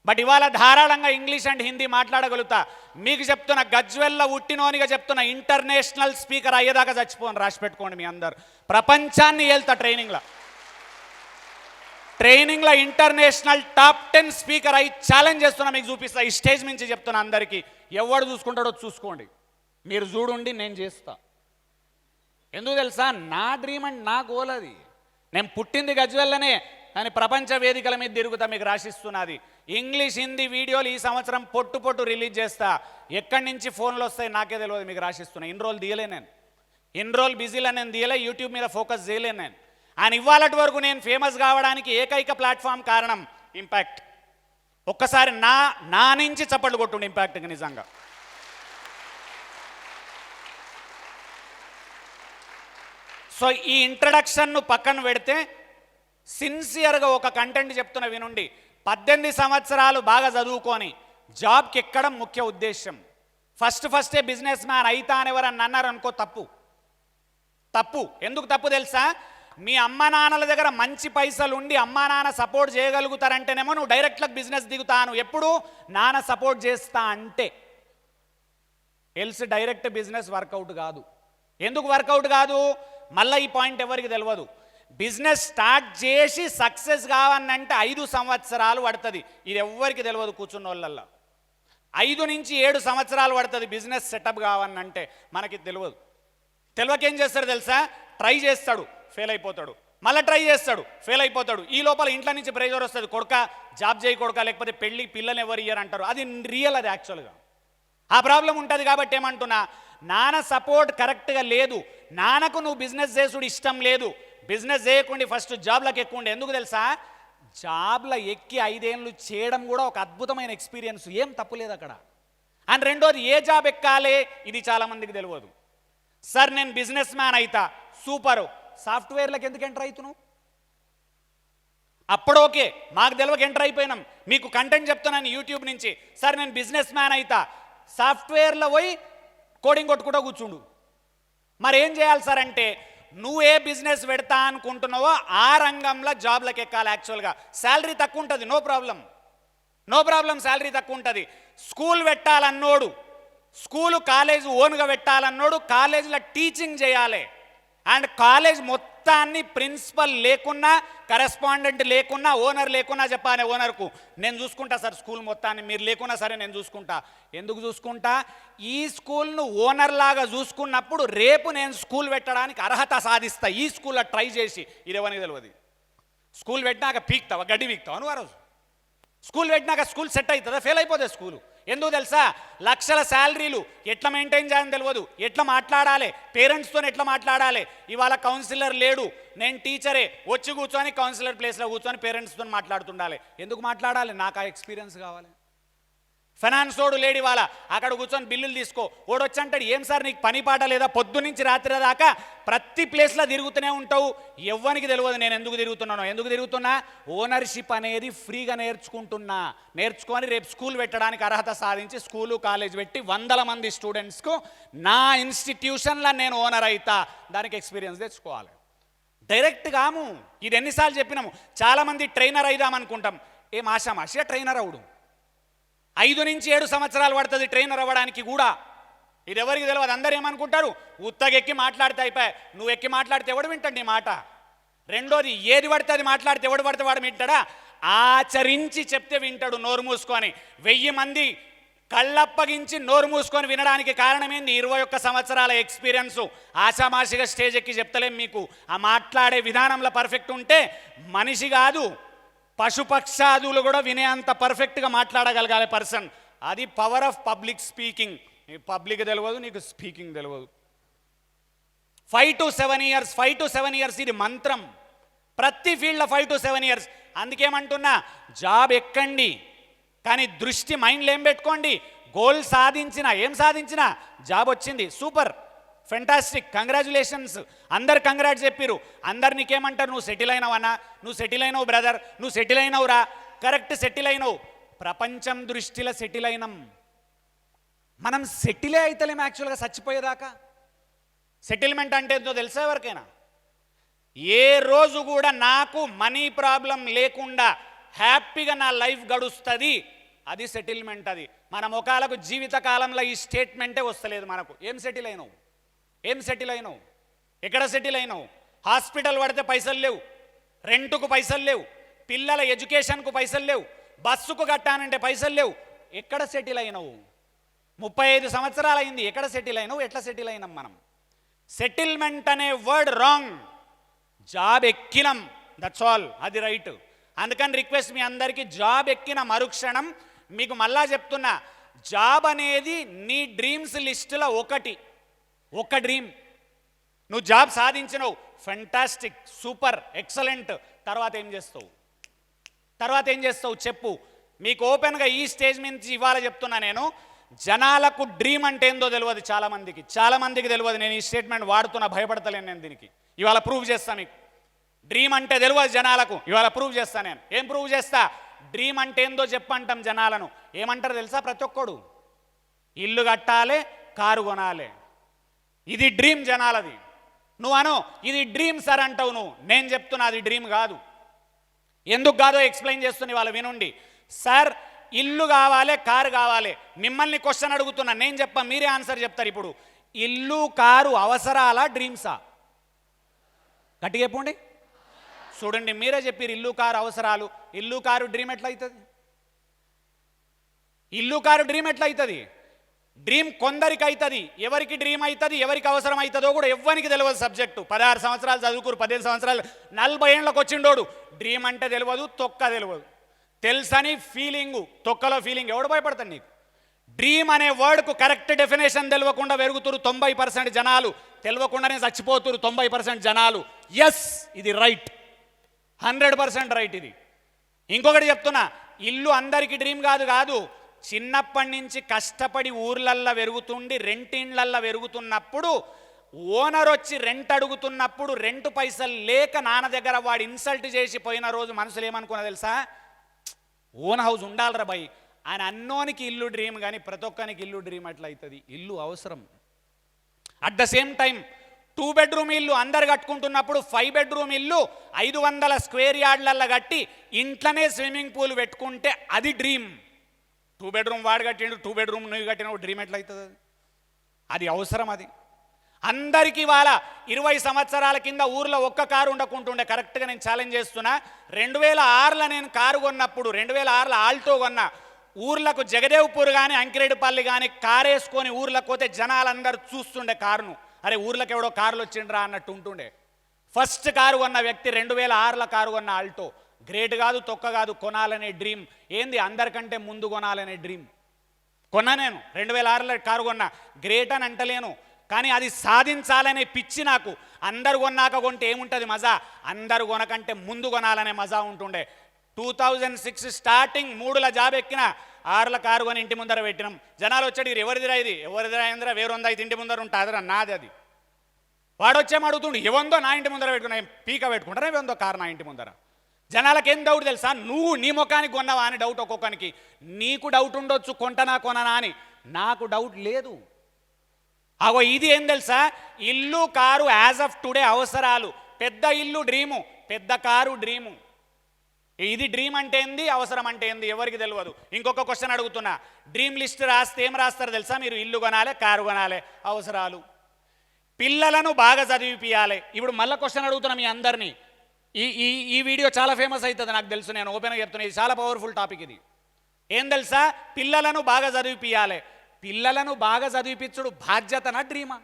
బట్ ఇవాళ ధారాళంగా ఇంగ్లీష్ అండ్ హిందీ మాట్లాడగలుగుతా. మీకు చెప్తున్నా, గజ్వెల్లో ఉట్టినోనిగా చెప్తున్నా, ఇంటర్నేషనల్ స్పీకర్ అయ్యేదాకా చచ్చిపోను, రాసి పెట్టుకోండి మీ అందరు. ప్రపంచాన్ని వెళ్తా ట్రైనింగ్లో ఇంటర్నేషనల్ టాప్ 10 స్పీకర్ అయ్యి ఛాలెంజ్ చేస్తున్నా, మీకు చూపిస్తా. ఈ స్టేజ్ నుంచి చెప్తున్నా అందరికీ, ఎవడు చూసుకుంటాడో చూసుకోండి, మీరు చూడండి, నేను చేస్తా. ఎందుకు తెలుసా? నా డ్రీమ్ అండ్ నా గోల్ అది. నేను పుట్టింది గజ్వెల్లనే, కానీ ప్రపంచ వేదికల మీద తిరుగుతా, మీకు రాసిస్తున్నది. ఇంగ్లీష్ హిందీ వీడియోలు ఈ సంవత్సరం పొట్టు రిలీజ్ చేస్తా. ఎక్కడి నుంచి ఫోన్లు వస్తాయి నాకే తెలియదు, మీకు రాసిస్తున్నా. ఇన్ని రోజులు తీయలే నేను, ఇన్ని రోజులు బిజీలో నేను తీయలే, యూట్యూబ్ మీద ఫోకస్ చేయలేను నేను. ఆయన ఇవాళటి వరకు నేను ఫేమస్ కావడానికి ఏకైక ప్లాట్ఫామ్ కారణం ఇంపాక్ట్. ఒక్కసారి నా నుంచి చప్పట్లు కొట్టుండి ఇంపాక్ట్కి. నిజంగా సో ఈ ఇంట్రడక్షన్ను పక్కన పెడితే సిన్సియర్గా ఒక కంటెంట్ చెప్తున్న వినుండి. 18 సంవత్సరాలు బాగా చదువుకొని జాబ్కి ఎక్కడం ముఖ్య ఉద్దేశం. ఫస్టే బిజినెస్ మ్యాన్ అయితా అని ఎవరన్నా అన్నారు అనుకో, తప్పు. ఎందుకు తప్పు తెలుసా? మీ అమ్మ నాన్నల దగ్గర మంచి పైసలు ఉండి అమ్మా నాన్న సపోర్ట్ చేయగలుగుతారంటేనేమో నువ్వు డైరెక్ట్గా బిజినెస్ దిగుతాను. ఎప్పుడు నాన్న సపోర్ట్ చేస్తా అంటే, ఎల్స్ డైరెక్ట్ బిజినెస్ వర్కౌట్ కాదు. ఎందుకు వర్కౌట్ కాదు? మళ్ళీ ఈ పాయింట్ ఎవరికి తెలియదు. బిజినెస్ స్టార్ట్ చేసి సక్సెస్ కావాలంటే 5 సంవత్సరాలు పడుతుంది. ఇది ఎవ్వరికి తెలియదు కూర్చున్న వాళ్ళల్లో. 5 నుంచి 7 సంవత్సరాలు పడుతుంది బిజినెస్ సెటప్ కావాలంటే, మనకి తెలియదు. తెలియకేం చేస్తాడు తెలుసా? ట్రై చేస్తాడు, ఫెయిల్ అయిపోతాడు, మళ్ళీ ట్రై చేస్తాడు, ఫెయిల్ అయిపోతాడు. ఈ లోపల ఇంట్లో నుంచి ప్రెజర్ వస్తుంది, కొడుక జాబ్ చేయి కొడుక, లేకపోతే పిల్లలు ఎవరు ఇయ్యరు అంటారు. అది రియల్, అది యాక్చువల్గా ఆ ప్రాబ్లం ఉంటుంది కాబట్టి ఏమంటున్నా, నాన్న సపోర్ట్ కరెక్ట్గా లేదు, నాన్నకు నువ్వు బిజినెస్ చేసుడు ఇష్టం లేదు, బిజినెస్ చేయకుండా ఫస్ట్ జాబ్లకు ఎక్కుండే. ఎందుకు తెలుసా, జాబ్లో ఎక్కి 5 ఏళ్ళు చేయడం కూడా ఒక అద్భుతమైన ఎక్స్పీరియన్స్, ఏం తప్పులేదు అక్కడ. అండ్ రెండోది, ఏ జాబ్ ఎక్కాలి ఇది చాలామందికి తెలియదు. సార్ నేను బిజినెస్ మ్యాన్ అయితా, సూపరు, సాఫ్ట్వేర్లకు ఎందుకు ఎంటర్ అవుతున్నావు? అప్పుడు ఓకే, మాకు తెలియక ఎంటర్ అయిపోయినాం, మీకు కంటెంట్ చెప్తున్నాను యూట్యూబ్ నుంచి. సార్ నేను బిజినెస్ మ్యాన్ అయితా, సాఫ్ట్వేర్లో పోయి కోడింగ్ కొట్టుకుంటూ కూర్చుండు. మరి ఏం చేయాలి సార్ అంటే, నువ్వు ఏ బిజినెస్ పెడతా అనుకుంటున్నావో ఆ రంగంలో జాబ్లకు ఎక్కాలి. యాక్చువల్గా శాలరీ తక్కువ ఉంటుంది, నో ప్రాబ్లం, శాలరీ తక్కువ ఉంటుంది. స్కూల్ పెట్టాలన్నోడు, స్కూలు కాలేజ్ ఓన్గా పెట్టాలన్నోడు కాలేజీలో టీచింగ్ చేయాలి. అండ్ కాలేజ్ మొత్తాన్ని ప్రిన్సిపల్ లేకున్నా, కరెస్పాండెంట్ లేకున్నా, ఓనర్ లేకున్నా చెప్పాలి ఓనర్కు, నేను చూసుకుంటా సార్ స్కూల్ మొత్తాన్ని, మీరు లేకున్నా సరే నేను చూసుకుంటా. ఎందుకు చూసుకుంటా, ఈ స్కూల్ను ఓనర్ లాగా చూసుకున్నప్పుడు రేపు నేను స్కూల్ పెట్టడానికి అర్హత సాధిస్తా. ఈ స్కూల్లో ట్రై చేసి, ఇదేవని తెలియదు. స్కూల్ పెట్టినాక పీక్తావా, గడ్డి పీక్తావా నువ్వు ఆ రోజు? స్కూల్ పెట్టినాక స్కూల్ సెట్ అవుతుందా? ఫెయిల్ అయిపోతుంది స్కూలు. ఎందుకు తెలుసా, లక్షల శాలరీలు ఎట్లా మెయింటైన్ చేయాలని తెలియదు, ఎట్లా మాట్లాడాలి, పేరెంట్స్తో ఎట్లా మాట్లాడాలి. ఇవాళ కౌన్సిలర్ లేడు, నేను టీచరే, వచ్చి కూర్చొని కౌన్సిలర్ ప్లేస్లో కూర్చొని పేరెంట్స్తో మాట్లాడుతుండాలి. ఎందుకు మాట్లాడాలి? నాకు ఆ ఎక్స్పీరియన్స్ కావాలి. ఫైనాన్స్ వాడు లేడు, ఇవాళ అక్కడ కూర్చొని బిల్లులు తీసుకో, వాడు వచ్చి అంటాడు, ఏం సార్ నీకు పని పాట లేదా, పొద్దు నుంచి రాత్రి దాకా ప్రతి ప్లేస్లో తిరుగుతూనే ఉంటావు, ఎవ్వనికి తెలియదు నేను ఎందుకు తిరుగుతున్నానో. ఎందుకు తిరుగుతున్నా, ఓనర్షిప్ అనేది ఫ్రీగా నేర్చుకొని రేపు స్కూల్ పెట్టడానికి అర్హత సాధించి స్కూలు కాలేజ్ పెట్టి 100 మంది స్టూడెంట్స్కు నా ఇన్స్టిట్యూషన్లో నేను ఓనర్ అవుతా. దానికి ఎక్స్పీరియన్స్ తెచ్చుకోవాలి. డైరెక్ట్ కాము. ఇది ఎన్నిసార్లు చెప్పినాము, చాలామంది ట్రైనర్ అయిదామనుకుంటాం, ఏం ఆశామాషిగా ట్రైనర్ అవుడు, 5 నుంచి 7 సంవత్సరాలు పడుతుంది ట్రైనర్ అవ్వడానికి కూడా. ఇది ఎవరికి తెలియదు. అందరూ ఏమనుకుంటారు, ఉత్తగెక్కి మాట్లాడితే అయిపోయి. నువ్వు ఎక్కి మాట్లాడితే ఎవడు వింటాడు నీ మాట? రెండోది, ఏది పడితే అది మాట్లాడితే ఎవడు పడితే వాడు వింటాడా? ఆచరించి చెప్తే వింటాడు నోరు మూసుకొని. 1000 మంది కళ్ళప్పగించి నోరు మూసుకొని వినడానికి కారణమేంది? 21 సంవత్సరాల ఎక్స్పీరియన్స్. ఆశామాషిగా స్టేజ్ ఎక్కి చెప్తలేం మీకు. ఆ మాట్లాడే విధానంలో పర్ఫెక్ట్ ఉంటే మనిషి కాదు, పశుపక్షాదులు కూడా వినే అంత పర్ఫెక్ట్గా మాట్లాడగలగాలి పర్సన్. అది పవర్ ఆఫ్ పబ్లిక్ స్పీకింగ్. నీకు పబ్లిక్ తెలియదు, నీకు స్పీకింగ్ తెలియదు. 5 to 7 ఇయర్స్ ఇది మంత్రం. ప్రతి ఫీల్డ్లో 5 to 7 ఇయర్స్. అందుకేమంటున్నా, జాబ్ ఎక్కండి, కానీ దృష్టి మైండ్లో ఏం పెట్టుకోండి, గోల్ సాధించిన, ఏం సాధించినా జాబ్ వచ్చింది, సూపర్, ఫెంటాస్టిక్, కంగ్రాచులేషన్స్, అందరు కంగ్రాట్స్ చెప్పిరు. అందరు నీకేమంటారు, నువ్వు సెటిల్ అయినావన్నా, నువ్వు సెటిల్ అయినావు బ్రదర్, నువ్వు సెటిల్ అయినవురా, కరెక్ట్ సెటిల్ అయినావు. ప్రపంచం దృష్టిలో సెటిల్ అయినాం, మనం సెటిలే అవుతలేం యాక్చువల్గా చచ్చిపోయేదాకా. సెటిల్మెంట్ అంటే ఏంటో తెలుసా ఎవరికైనా? ఏ రోజు కూడా నాకు మనీ ప్రాబ్లం లేకుండా హ్యాపీగా నా లైఫ్ గడుస్తుంది, అది సెటిల్మెంట్. అది మన ముఖాలకు జీవితకాలంలో ఈ స్టేట్మెంటే వస్తలేదు మనకు. ఏం సెటిల్ అయినావు, ఎక్కడ సెటిల్ అయినావు? హాస్పిటల్ పడితే పైసలు లేవు, రెంటుకు పైసలు లేవు, పిల్లల ఎడ్యుకేషన్కు పైసలు లేవు, బస్సుకు కట్టానంటే పైసలు లేవు. ఎక్కడ సెటిల్ అయినావు? 35 సంవత్సరాలు అయింది, ఎక్కడ సెటిల్ అయినావు? ఎట్లా సెటిల్ అయినాం మనం? సెటిల్మెంట్ అనే వర్డ్ రాంగ్. జాబ్ ఎక్కినాం, దట్స్ ఆల్, అది రైట్. అందుకని రిక్వెస్ట్ మీ అందరికీ, జాబ్ ఎక్కిన మరుక్షణం మీకు మళ్ళా చెప్తున్నా, జాబ్ అనేది నీ డ్రీమ్స్ లిస్టులో ఒక డ్రీమ్. నువ్వు జాబ్ సాధించినవు, ఫెంటాస్టిక్, సూపర్, ఎక్సలెంట్. తర్వాత ఏం చేస్తావు చెప్పు. మీకు ఓపెన్గా ఈ స్టేజ్ నుంచి ఇవాళ చెప్తున్నా నేను, జనాలకు డ్రీమ్ అంటే ఏందో తెలియదు చాలామందికి తెలియదు. నేను ఈ స్టేట్మెంట్ వాడుతున్నా, భయపడతలేను నేను దీనికి. ఇవాళ ప్రూవ్ చేస్తా మీకు. డ్రీమ్ అంటే తెలియదు జనాలకు, ఇవాళ ప్రూవ్ చేస్తా నేను. ఏం ప్రూవ్ చేస్తా? డ్రీమ్ అంటే ఏందో చెప్పంటాం జనాలను. ఏమంటారు తెలుసా? ప్రతి ఒక్కడు ఇల్లు కట్టాలి, కారు కొనాలి, ఇది డ్రీమ్ జనాలది. నువ్వు అను ఇది డ్రీమ్ సార్ అంటావు నువ్వు, నేను చెప్తున్నా అది డ్రీమ్ కాదు. ఎందుకు కాదో ఎక్స్ప్లెయిన్ చేస్తున్నా ఇవాళ వినండి. సార్ ఇల్లు కావాలి, కారు కావాలి, మిమ్మల్ని క్వశ్చన్ అడుగుతున్నా, నేను చెప్పా, మీరే ఆన్సర్ చెప్తారు. ఇప్పుడు ఇల్లు కారు అవసరాలా డ్రీమ్సా? గట్టిగా చెప్పండి. చూడండి, మీరే చెప్పారు ఇల్లు కారు అవసరాలు. ఇల్లు కారు డ్రీమ్ ఎట్లయితుంది? డ్రీమ్ కొందరికి అవుతుంది, ఎవరికి డ్రీమ్ అవుతుంది, ఎవరికి అవసరం అవుతుందో కూడా ఎవ్వరికి తెలియదు. సబ్జెక్టు 16 సంవత్సరాలు చదువుకురు, 15 సంవత్సరాలు, 40 ఏళ్ళకి వచ్చిండోడు, డ్రీమ్ అంటే తెలియదు, తొక్క తెలియదు. తెలుసని ఫీలింగు, తొక్కలో ఫీలింగ్. ఎవడు భయపడతాడు నీకు? డ్రీమ్ అనే వర్డ్కు కరెక్ట్ డెఫినేషన్ తెలియకుండా పెరుగుతురు 90% జనాలు, తెలియకుండానే చచ్చిపోతురు 90% జనాలు. ఎస్, ఇది రైట్, 100% రైట్ ఇది. ఇంకొకటి చెప్తున్నా, ఇల్లు అందరికీ డ్రీమ్ కాదు. చిన్నప్పటి నుంచి కష్టపడి ఊర్లల్లో పెరుగుతుండి రెంటిండ్లల్లో పెరుగుతున్నప్పుడు ఓనర్ వచ్చి రెంట్ అడుగుతున్నప్పుడు రెంట్ పైసలు లేక నాన్న దగ్గర వాడు ఇన్సల్ట్ చేసి పోయిన రోజు మనసులు ఏమనుకున్నా తెలుసా, ఓన్ హౌస్ ఉండాలరా బై. ఆయన అన్నోనికి ఇల్లు డ్రీమ్, కానీ ప్రతి ఒక్కరికి ఇల్లు డ్రీమ్ అట్లా అవుతుంది. ఇల్లు అవసరం. At the same time 2 bedroom ఇల్లు అందరు కట్టుకుంటున్నప్పుడు 5 బెడ్రూమ్ ఇల్లు 500 స్క్వేర్ యార్డ్లల్లో కట్టి ఇంట్లోనే స్విమ్మింగ్ పూల్ పెట్టుకుంటే అది డ్రీమ్. 2 బెడ్రూమ్ వాడు కట్టిండు, 2 బెడ్రూమ్ నువ్వు కట్టిన డ్రీమ్ ఎట్లా అవుతుంది? అది అవసరం. అది అందరికీ వాళ్ళ 20 సంవత్సరాల కింద ఊర్లో ఒక్క కారు ఉండకుంటుండే. కరెక్ట్గా నేను ఛాలెంజ్ చేస్తున్నా, 2006లో నేను కారు కొన్నప్పుడు, 2006లో ఆల్టో కొన్నా. ఊర్లకు జగదేవ్పూర్ కానీ అంకిరెడ్డిపల్లి కానీ కారు వేసుకొని ఊర్లకు పోతే జనాలందరూ చూస్తుండే కారును. అరే ఊర్లకు ఎవడో కారులు వచ్చిండ్రా అన్నట్టు ఉంటుండే. ఫస్ట్ కారు కొన్న వ్యక్తి 2006లో కారు కొన్న ఆల్టో. గ్రేట్ కాదు, తొక్క కాదు, కొనాలనే డ్రీమ్. ఏంది, అందరికంటే ముందు కొనాలనే డ్రీమ్. కొన్నా నేను 2006లో కారు కొన్నా. గ్రేట్ అని అంటలేను, కానీ అది సాధించాలనే పిచ్చి నాకు. అందరు కొన్నాక కొంటే ఏముంటుంది మజా, అందరు కొనకంటే ముందు కొనాలనే మజా ఉంటుండే. 2006 స్టార్టింగ్ 3ల జాబ్ ఎక్కిన, 6ల కారు కొని ఇంటి ముందర పెట్టినాం. జనాలు వచ్చాడు, ఎవరిదిరా ఇది, ఎవరిదిరా ఏందిరా, వేరొందా ఇది ఇంటి ముందర ఉంటుందిరా, నాది అది. వాడు వచ్చేమో అడుగుతుండు, ఎవందో నా ఇంటి ముందర పెట్టుకున్నా, పీక పెట్టుకుంటారా ఎవందో కారు నా ఇంటి ముందర. జనాలకు ఏం డౌట్ తెలుసా, నువ్వు నీ ముఖానికి కొన్నావా అని డౌట్ ఒక్కొక్కరికి. నీకు డౌట్ ఉండొచ్చు కొంటనా కొననా అని, నాకు డౌట్ లేదు. అగో ఇది ఏం తెలుసా, ఇల్లు కారు యాజ్ ఆఫ్ టుడే అవసరాలు. పెద్ద ఇల్లు డ్రీము, పెద్ద కారు డ్రీము. ఇది డ్రీమ్ అంటే ఏంది, అవసరం అంటే ఏంది ఎవరికి తెలియదు. ఇంకొక క్వశ్చన్ అడుగుతున్నా, డ్రీమ్ లిస్ట్ రాస్తే ఏం రాస్తారు తెలుసా మీరు? ఇల్లు కొనాలి, కారు కొనాలి, అవసరాలు. పిల్లలను బాగా చదివిపియాలి. ఇప్పుడు మళ్ళీ క్వశ్చన్ అడుగుతున్నా మీ అందరినీ. ఈ వీడియో చాలా ఫేమస్ అవుతుంది నాకు తెలుసు, నేను ఓపెన్గా చెప్తున్నా. ఇది చాలా పవర్ఫుల్ టాపిక్. ఇది ఏం తెలుసా, పిల్లలను బాగా చదివిపియాలి. పిల్లలను బాగా చదివిపించుడు బాధ్యతనా డ్రీమా?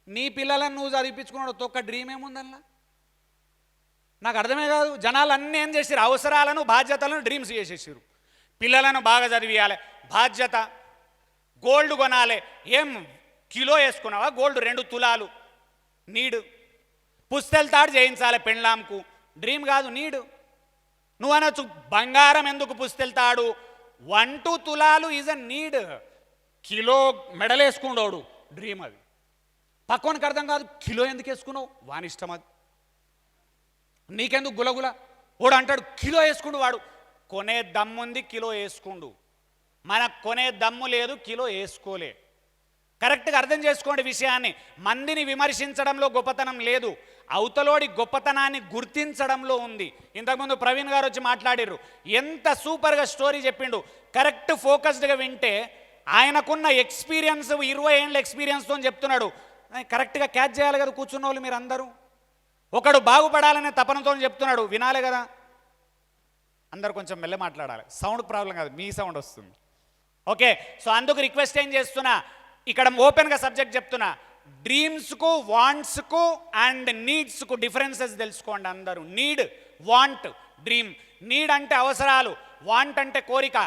నీ పిల్లలను నువ్వు చదివిపించుకున్నాడు తొక్క డ్రీమ్ ఏముందల్లా? నాకు అర్థమే కాదు. జనాలు అన్నీ ఏం చేసారు, అవసరాలను బాధ్యతలను డ్రీమ్స్ చేసేసారు. పిల్లలను బాగా చదివియాలి, బాధ్యత. గోల్డ్ కొనాలి, ఏం కిలో వేసుకున్నావా గోల్డ్? 2 తులాలు, నీడు. పుస్తెల తాడు చేయించాలి పెండ్లాంకు, డ్రీమ్ కాదు, నీడు. నువ్వు అనొచ్చు, బంగారం ఎందుకు పుస్తెల తాడు? 1-2 తులాలు is a need. Kilo medal వేసుకున్నాడు, డ్రీమ్ అది. పక్కనకి అర్థం కాదు, కిలో ఎందుకు వేసుకున్నావు, వాని ఇష్టం అది, నీకెందుకు గులగుల. వాడు అంటాడు కిలో వేసుకుండు, వాడు కొనే దమ్ముంది కిలో వేసుకుండు, మనకు కొనే దమ్ము లేదు, కిలో వేసుకోలే. కరెక్ట్గా అర్థం చేసుకోండి విషయాన్ని. మందిని విమర్శించడంలో గొప్పతనం లేదు, అవతలోడి గొప్పతనాన్ని గుర్తించడంలో ఉంది. ఇంతకుముందు ప్రవీణ్ గారు వచ్చి మాట్లాడిర్రు, ఎంత సూపర్గా స్టోరీ చెప్పిండు. కరెక్ట్ ఫోకస్డ్గా వింటే ఆయనకున్న ఎక్స్పీరియన్స్, 20 ఏళ్ళ ఎక్స్పీరియన్స్తో చెప్తున్నాడు. కరెక్ట్గా క్యాచ్ చేయాలి కదా కూర్చున్న వాళ్ళు మీరు అందరూ. ఒకడు బాగుపడాలనే తపనతో చెప్తున్నాడు, వినాలి కదా. అందరు కొంచెం మెల్ల మాట్లాడాలి, సౌండ్ ప్రాబ్లం కాదు, మీ సౌండ్ వస్తుంది. ఓకే, సో అందుకు రిక్వెస్ట్ ఏం చేస్తున్నా, ఇక్కడ ఓపెన్గా సబ్జెక్ట్ చెప్తున్నా. డ్రీమ్స్కు, వాంట్స్కు అండ్ నీడ్స్కు డిఫరెన్సెస్ తెలుసుకోండి అందరూ. Need, want, dream. నీడ్ అంటే అవసరాలు, వాంట్ అంటే కోరిక,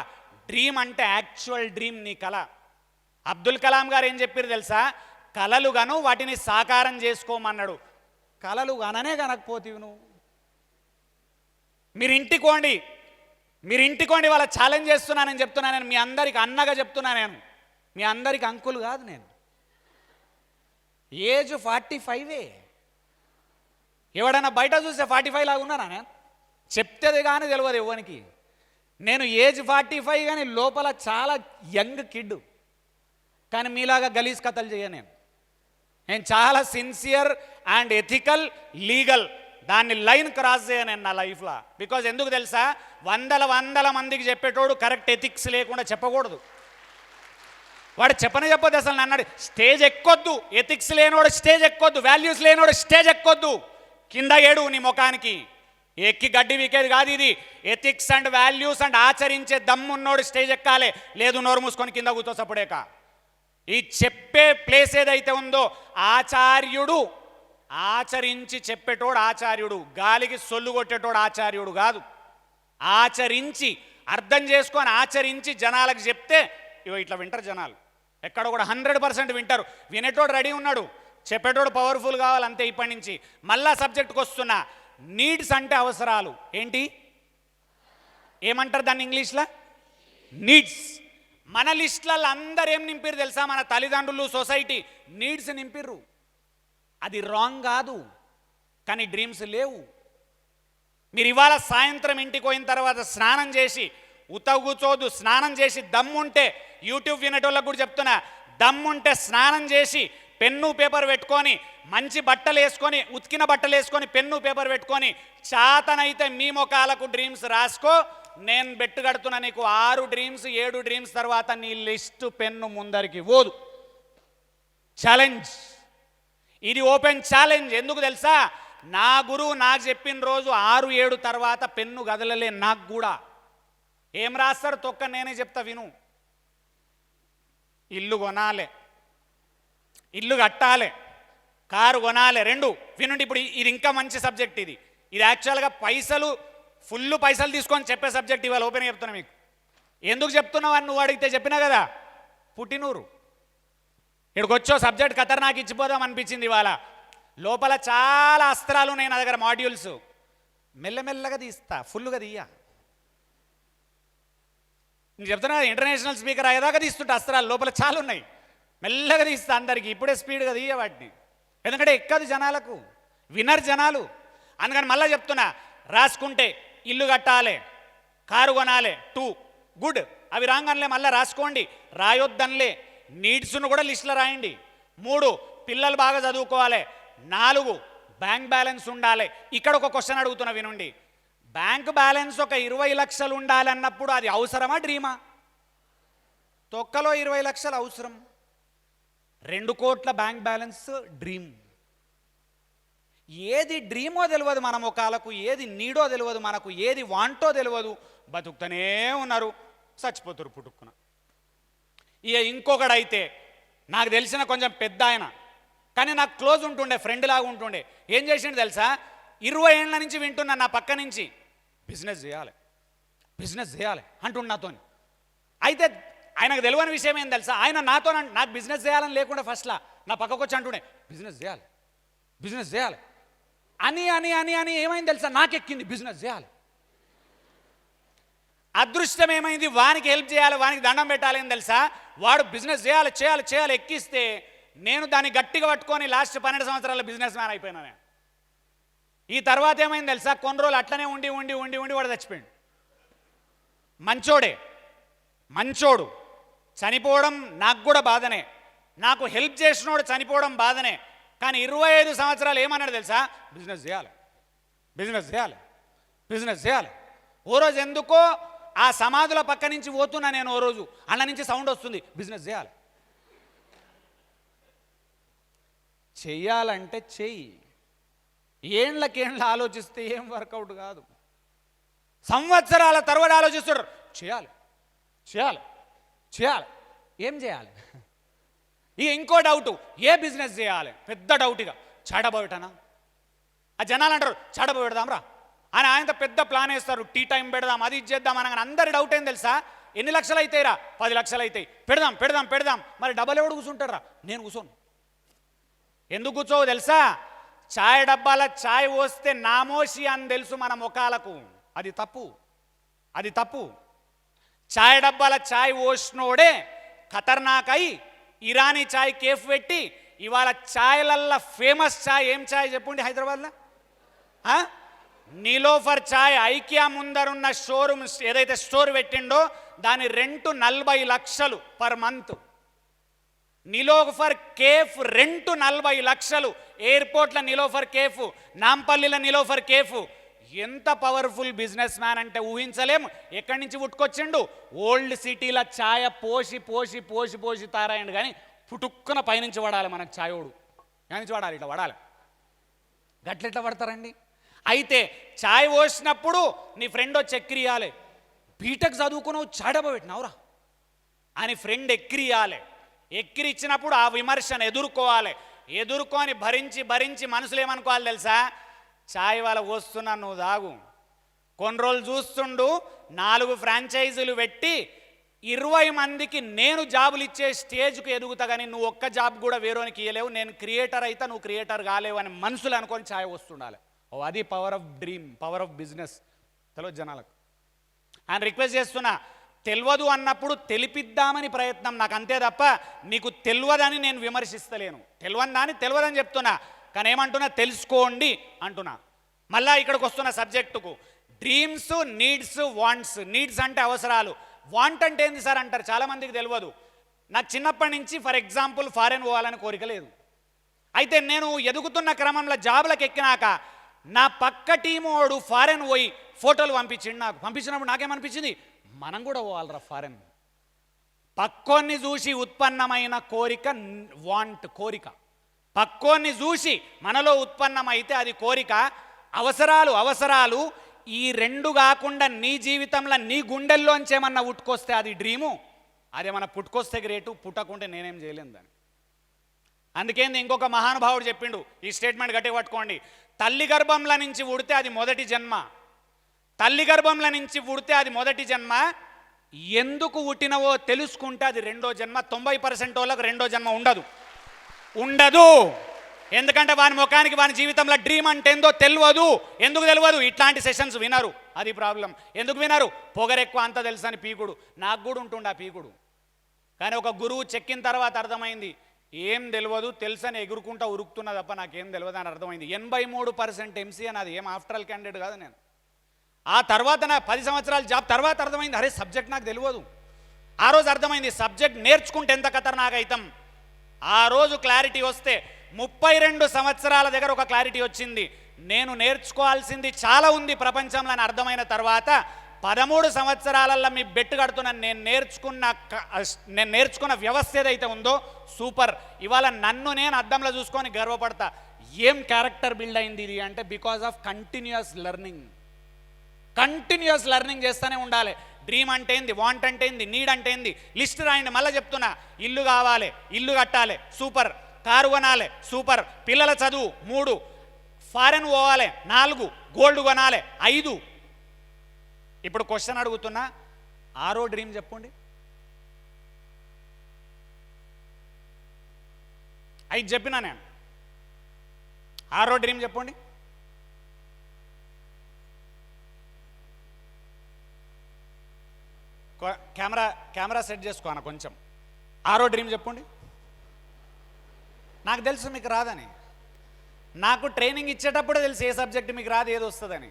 డ్రీమ్ అంటే యాక్చువల్ డ్రీమ్, నీ కళ. అబ్దుల్ కలాం గారు ఏం చెప్పారు తెలుసా, కలలు గాను వాటిని సాకారం చేసుకోమన్నాడు. కలలు కననే కనకపోతేవి నువ్వు. మీరు ఇంటికోండి, వాళ్ళ ఛాలెంజ్ చేస్తున్నానని చెప్తున్నా నేను. మీ అందరికి అన్నగా చెప్తున్నా నేను, మీ అందరికి అంకులు కాదు నేను. ఏజ్ 45. ఎవడైనా బయట చూస్తే 45 లాగా ఉన్నానా నేను? చెప్తేది కానీ తెలియదు ఎవ్వనికి. నేను ఏజ్ 45 కానీ లోపల చాలా యంగ్ కిడ్. కానీ మీలాగా గలీజ్ కథలు చేయను నేను చాలా సిన్సియర్ అండ్ ఎథికల్, లీగల్. దాన్ని లైన్ క్రాస్ చేయను నేను నా లైఫ్లో. బికాజ్ ఎందుకు తెలుసా, వందల మందికి చెప్పేటోడు కరెక్ట్ ఎథిక్స్ లేకుండా చెప్పకూడదు. వాడు చెప్పొద్దు అసలు. నన్నాడు స్టేజ్ ఎక్కొద్దు, ఎథిక్స్ లేనోడు స్టేజ్ ఎక్కొద్దు, వాల్యూస్ లేనోడు స్టేజ్ ఎక్కొద్దు. కింద ఏడు నీ ముఖానికి ఎక్కి గడ్డి వీకేది కాదు ఇది. ఎథిక్స్ అండ్ వాల్యూస్ అండ్ ఆచరించే దమ్మున్నోడు స్టేజ్ ఎక్కాలి, లేదు నోరు మూసుకొని కింద కూర్చో సప్పుడేక. ఈ చెప్పే ప్లేస్ ఏదైతే ఉందో, ఆచార్యుడు, ఆచరించి చెప్పేటోడు ఆచార్యుడు, గాలికి సొల్లు కొట్టేటోడు ఆచార్యుడు కాదు. ఆచరించి అర్థం చేసుకొని ఆచరించి జనాలకు చెప్తే ఇగో ఇట్లా వింటారు జనాలు. ఎక్కడ కూడా 100% వింటారు. వినేటోడు రెడీ ఉన్నాడు, చెప్పేటోడు పవర్ఫుల్ కావాలి అంతే. ఇప్పటి నుంచి మళ్ళా సబ్జెక్ట్కి వస్తున్నా. నీడ్స్ అంటే అవసరాలు. ఏంటి ఏమంటారు దాన్ని ఇంగ్లీష్లో? నీడ్స్. మన లిస్టులలో అందరు ఏం నింపిర్రు తెలుసా? మన తల్లిదండ్రులు, సొసైటీ నీడ్స్ నింపిర్రు. అది రాంగ్ కాదు, కానీ డ్రీమ్స్ లేవు. మీరు ఇవాళ సాయంత్రం ఇంటికి పోయిన తర్వాత స్నానం చేసి కూర్చోదు, స్నానం చేసి దమ్ముంటే, యూట్యూబ్ వినేటోళ్ళకు కూడా చెప్తున్నా, దమ్ముంటే స్నానం చేసి పెన్ను పేపర్ పెట్టుకొని మంచి బట్టలు వేసుకొని, ఉతికిన బట్టలు వేసుకొని పెన్ను పేపర్ పెట్టుకొని చాతనైతే మీ మొఖాలకు డ్రీమ్స్ రాసుకో. నేను బెట్టు కడుతున్నా నీకు 6 డ్రీమ్స్ 7 డ్రీమ్స్ తర్వాత నీ లిస్టు పెన్ను ముందరికి పోదు. ఛాలెంజ్ ఇది, ఓపెన్ ఛాలెంజ్. ఎందుకు తెలుసా? నా గురువు నాకు చెప్పిన రోజు 6-7 తర్వాత పెన్ను కదలలే నాకు కూడా. ఏం రాస్తారు తొక్క నేనే చెప్తా విను. ఇల్లు కొనాలి, ఇల్లు కట్టాలి, కారు కొనాలి, 2 వినండి. ఇప్పుడు ఇది ఇంకా మంచి సబ్జెక్ట్. ఇది యాక్చువల్గా ఫుల్ పైసలు తీసుకొని చెప్పే సబ్జెక్ట్. ఇవాళ ఓపెన్ చెప్తున్నా మీకు. ఎందుకు చెప్తున్నావు అని నువ్వు అడిగితే చెప్పినా కదా, పుట్టినూరు ఇక్కడికి వచ్చో సబ్జెక్ట్ ఖతర్నాక్ ఇచ్చిపోదాం అనిపించింది. ఇవాళ లోపల చాలా అస్త్రాలు ఉన్నాయి నా దగ్గర, మాడ్యూల్స్. మెల్లమెల్లగా తీస్తా, ఫుల్గా తీయ. నేను చెప్తున్నా కదా, ఇంటర్నేషనల్ స్పీకర్ అయ్యేదాకా తీస్తుంటే అస్త్రాలు లోపల చాలా ఉన్నాయి. మెల్లగా తీస్తా అందరికి, ఇప్పుడే స్పీడ్గా తీయ వాటిని. ఎందుకంటే ఎక్కదు జనాలకు, వినర్ జనాలు. అందుకని మళ్ళీ చెప్తున్నా, రాసుకుంటే ఇల్లు కట్టాలి, కారు కొనాలి, 2 గుడ్. అవి రాగానే మళ్ళీ రాసుకోండి, రాయొద్దనిలే. నీడ్స్ను కూడా లిస్టులో రాయండి. 3 పిల్లలు బాగా చదువుకోవాలి. 4 బ్యాంక్ బ్యాలెన్స్ ఉండాలి. ఇక్కడ ఒక క్వశ్చన్ అడుగుతున్నా వినండి. బ్యాంక్ బ్యాలెన్స్ ఒక 20 లక్షలు ఉండాలి అన్నప్పుడు అది అవసరమా డ్రీమా? తొక్కలో 20 లక్షలు అవసరం. 2 కోట్ల బ్యాంక్ బ్యాలెన్స్ డ్రీమ్. ఏది డ్రీమో తెలియదు మన ముఖాలకు, ఏది నీడో తెలియదు మనకు, ఏది వాంటో తెలియదు. బతుకుతూనే ఉన్నారు, చచ్చిపోతారు పుట్టుకున్న. ఇక ఇంకొకడైతే నాకు తెలిసిన కొంచెం పెద్ద ఆయన, కానీ నాకు క్లోజ్ ఉంటుండే, ఫ్రెండ్ లాగా ఉంటుండే. ఏం చేసిండు తెలుసా? 20 ఏళ్ళ నుంచి వింటున్నా నా పక్క నుంచి, బిజినెస్ చేయాలి, బిజినెస్ చేయాలి అంటుండు నాతోని. అయితే ఆయనకు తెలియని విషయం ఏం తెలుసా? ఆయన నాతో నాకు బిజినెస్ చేయాలని లేకుండా ఫస్ట్లా నా పక్కకు వచ్చి అంటుండే, బిజినెస్ చేయాలి, బిజినెస్ చేయాలి అని అని అని అని ఏమైంది తెలుసా? నాకెక్కింది బిజినెస్ చేయాలి. అదృష్టం ఏమైంది? వానికి హెల్ప్ చేయాలి, వానికి దండం పెట్టాలి అని తెలుసా? వాడు బిజినెస్ చేయాలి చేయాలి చేయాలి ఎక్కిస్తే నేను దాన్ని గట్టిగా పట్టుకొని లాస్ట్ 12 సంవత్సరాల బిజినెస్ మ్యాన్ అయిపోయినా. ఈ తర్వాత ఏమైంది తెలుసా? కొన్ని రోజులు అట్లనే ఉండి ఉండి ఉండి ఉండి వాడు చచ్చిపోయాడు. మంచోడే, మంచోడు చనిపోవడం నాకు కూడా బాధనే, నాకు హెల్ప్ చేసినోడు చనిపోవడం బాధనే. కానీ 25 సంవత్సరాలు ఏమన్నాడు తెలుసా? బిజినెస్ చేయాలి, బిజినెస్ చేయాలి, బిజినెస్ చేయాలి. ఓ రోజు ఎందుకో ఆ సమాధుల పక్క నుంచి పోతున్నా నేను, ఓ రోజు అన్న నుంచి సౌండ్ వస్తుంది, బిజినెస్ చేయాలి. చెయ్యాలంటే చెయ్యి. ఏండ్లకేండ్ల ఆలోచిస్తే ఏం వర్కౌట్ కాదు. సంవత్సరాల తర్వాత ఆలోచిస్తారు, చేయాలి చేయాలి చేయాలి. ఏం చేయాలి? ఇక ఇంకో డౌట్, ఏ బిజినెస్ చేయాలి? పెద్ద డౌట్. ఇక చాడబోయటనా? ఆ జనాలు అంటారు చాడబోయడదాం రా అని. ఆయనతో పెద్ద ప్లాన్ వేస్తారు, టీ టైం పెడదాం, అది ఇచ్చేద్దాం అనగానే అందరి డౌట్ ఏం తెలుసా? ఎన్ని లక్షలు అవుతాయి రా? 10 లక్షలు అవుతాయి, పెడదాం పెడదాం పెడదాం. మరి డబ్బులు ఎవడు కూర్చుంటారా? నేను కూర్చోను. ఎందుకు కూర్చోవు తెలుసా? ఛాయ్ డబ్బాల ఛాయ్ పోస్తే నామోషి అని తెలుసు మన ముఖాలకు. అది తప్పు, అది తప్పు. ఛాయ్ డబ్బాల ఛాయ్ పోసినోడే ఖతర్నాక్ అయి ఇరానీ ఛాయ్ కేఫ్ పెట్టి ఇవాళ ఛాయ్లల్లా ఫేమస్ ఛాయ్ ఏం ఛాయ్ చెప్పుండి హైదరాబాద్లో? నీలోఫర్ ఛాయ్. ఐకియా ముందరున్న షోరూమ్ ఏదైతే స్టోర్ పెట్టిండో దాని రెంట్ 40 లక్షలు per month. Niloufer cafe rent 40 లక్షలు. ఎయిర్పోర్ట్ల నిలోఫర్ కేఫ్, నాంపల్లిల నిలోఫర్ కేఫ్. ఎంత పవర్ఫుల్ బిజినెస్ మ్యాన్ అంటే ఊహించలేము. ఎక్కడి నుంచి పుట్టుకొచ్చిండు? ఓల్డ్ సిటీల ఛాయ పోసి పోసి పోసి పోసి తారాయండు. కానీ పుట్టుక్కున పైనుంచి పడాలి మనకు ఛాయోడు. నుంచి పడాలి, ఇట్లా పడాలి. గట్లెట్లా పడతారండి? అయితే ఛాయ్ పోసినప్పుడు నీ ఫ్రెండ్ వచ్చి ఎక్కిరియాలి, బీటెక్ చదువుకున్నావు చాడబ పెట్టినావురా అని ఫ్రెండ్ ఎక్కిరియాలి. ఎక్కిరిచ్చినప్పుడు ఆ విమర్శను ఎదుర్కోవాలి. ఎదుర్కొని భరించి భరించి మనసులో ఏమనుకోవాలి తెలుసా? ఛాయ్ వాళ్ళ పోస్తున్నా, నువ్వు తాగు, కొన్ని రోజులు చూస్తుండు 4 ఫ్రాంచైజీలు పెట్టి 20 మందికి నేను జాబులు ఇచ్చే స్టేజ్కు ఎదుగుతా, కానీ నువ్వు ఒక్క జాబ్ కూడా వేరేనికి ఇవ్వలేవు, నేను క్రియేటర్ అయితే నువ్వు క్రియేటర్ కాలేవు అని మనసులు అనుకొని ఛాయ్ వస్తుండాలి. ఓ అది power of dream, power of business తెలియదు జనాలకు. ఆయన రిక్వెస్ట్ చేస్తున్నా, తెలియదు అన్నప్పుడు తెలిపిద్దామని ప్రయత్నం నాకు, అంతే తప్ప నీకు తెలియదని నేను విమర్శిస్తలేను. తెలియదని చెప్తున్నా, కానీ ఏమంటున్నా తెలుసుకోండి అంటున్నా. మళ్ళా ఇక్కడికి వస్తున్న సబ్జెక్టుకు, డ్రీమ్స్, నీడ్స్, వాంట్స్. నీడ్స్ అంటే అవసరాలు, వాంట్ అంటే ఏంది సార్ అంటారు, చాలామందికి తెలియదు. నాకు చిన్నప్పటి నుంచి ఫర్ ఎగ్జాంపుల్ ఫారెన్ పోవాలని కోరిక లేదు. అయితే నేను ఎదుగుతున్న క్రమంలో జాబులకు ఎక్కినాక నా పక్క టీము వాడు ఫారెన్ పోయి ఫోటోలు పంపించిండు. నాకు పంపించినప్పుడు నాకేమనిపించింది, మనం కూడా పోవాలరా ఫారెన్. పక్కోన్ని చూసి ఉత్పన్నమైన కోరిక వాంట్, కోరిక. పక్కోన్ని చూసి మనలో ఉత్పన్నమైతే అది కోరిక. అవసరాలు ఈ 2 కాకుండా నీ జీవితంలో నీ గుండెల్లోంచి ఏమన్నా పుట్టుకొస్తే అది డ్రీము. అదేమన్నా పుట్టుకొస్తే గ్రేటు, పుట్టకుంటే నేనేం చేయలేను దాన్ని. అందుకేంది ఇంకొక మహానుభావుడు చెప్పిండు, ఈ స్టేట్మెంట్ గట్టి పట్టుకోండి. తల్లి గర్భంలో నుంచి పుడితే అది మొదటి జన్మ. తల్లి గర్భంలో నుంచి పుడితే అది మొదటి జన్మ. ఎందుకు పుట్టినవో తెలుసుకుంటే అది రెండో జన్మ. 90% వాళ్ళకు రెండో జన్మ ఉండదు. ఎందుకంటే వాని ముఖానికి వాని జీవితంలో డ్రీమ్ అంటే ఏందో తెలియదు. ఎందుకు తెలియదు? ఇట్లాంటి సెషన్స్ వినరు, అది ప్రాబ్లం. ఎందుకు వినరు? పొగరెక్కువ అంత తెలుసు అని పీకుడు. నాకు కూడా ఉంటుండే ఆ పీకుడు, కానీ ఒక గురువు చెక్కిన తర్వాత అర్థమైంది ఏం తెలియదు, తెలుసని ఎగురుకుంటా ఉరుకుతున్నా తప్ప నాకేం తెలియదు అని అర్థమైంది. 83% ఎంసీఏ నాది, ఏం ఆఫ్టర్ ఆల్ క్యాండిడేట్ కాదు నేను. ఆ తర్వాత నా 10 సంవత్సరాల జాబ్ తర్వాత అర్థమైంది, అరే సబ్జెక్ట్ నాకు తెలియదు. ఆ రోజు అర్థమైంది సబ్జెక్ట్ నేర్చుకుంటే ఎంత ఖతర్నాక్ అవుతాం. ఆ రోజు క్లారిటీ వస్తే 32 సంవత్సరాల దగ్గర ఒక క్లారిటీ వచ్చింది. నేను నేర్చుకోవాల్సింది చాలా ఉంది ప్రపంచంలో అని అర్థమైన తర్వాత 13 సంవత్సరాలలో మీ బెట్టు కడుతున్నాను. నేను నేర్చుకున్న వ్యవస్థ ఏదైతే ఉందో సూపర్. ఇవాళ నన్ను నేను అద్దంలో చూసుకొని గర్వపడతా. ఏం క్యారెక్టర్ బిల్డ్ అయింది ఇది అంటే because of continuous learning. Continuous learning చేస్తూనే ఉండాలి. డ్రీమ్ అంటే ఏంది, వాంట్ అంటే ఏంది, నీడ్ అంటే ఏంది, లిస్ట్ రాయండి. మళ్ళీ చెప్తున్నా, ఇల్లు కావాలి, ఇల్లు కట్టాలి, సూపర్. కారు కొనాలి, సూపర్. పిల్లల చదువు 3, ఫారెన్ పోవాలి 4, గోల్డ్ కొనాలి 5. ఇప్పుడు క్వశ్చన్ అడుగుతున్నా, 6వ డ్రీమ్ చెప్పండి. 5 చెప్పినా నేను, 6వ డ్రీమ్ చెప్పండి. కెమెరా సెట్ చేసుకోనా కొంచెం. 6వ డ్రీమ్ చెప్పండి. నాకు తెలుసు మీకు రాదని, నాకు ట్రైనింగ్ ఇచ్చేటప్పుడు తెలుసు ఏ సబ్జెక్ట్ మీకు రాదు, ఏది వస్తుందని.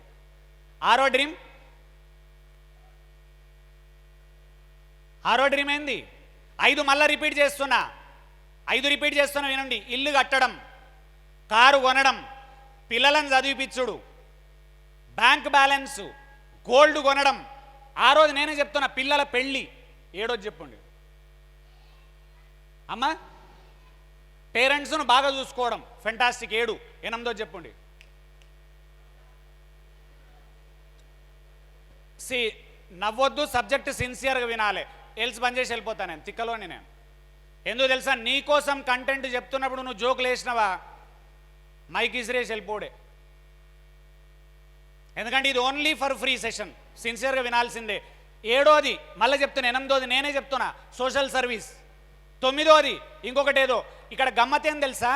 6వ డ్రీమ్, 6వ డ్రీమ్ ఏంది? 5 మళ్ళీ రిపీట్ చేస్తున్నా, 5 రిపీట్ చేస్తున్నా వినండి. ఇల్లు కట్టడం, కారు కొనడం, పిల్లలను చదివిపించుడు, బ్యాంక్ బ్యాలెన్సు, గోల్డ్ కొనడం. ఆ రోజు నేనే చెప్తున్నా పిల్లల పెళ్ళి. 7వది చెప్పండి అమ్మా. పేరెంట్స్ను బాగా చూసుకోవడం, ఫెంటాస్టిక్. 7. 8వది చెప్పండి. నవ్వొద్దు, సబ్జెక్ట్ సిన్సియర్గా వినాలి. ఎల్స్ బంద్ చేసి వెళ్ళిపోతాను నేను, తిక్కలోని నేను. ఎందుకు తెలుసా, నీకోసం కంటెంట్ చెప్తున్నప్పుడు నువ్వు జోకులు వేసినవా మైక్ ఇసిరేసి వెళ్ళిపోడే. ఎందుకంటే ఇది ఓన్లీ ఫర్ ఫ్రీ సెషన్, సిన్సియర్గా వినాల్సిందే. 7వది మళ్ళీ చెప్తున్నా, 8వది నేనే చెప్తున్నా సోషల్ సర్వీస్. 9వది ఇంకొకటి ఏదో. ఇక్కడ గమ్మతేం తెలుసా,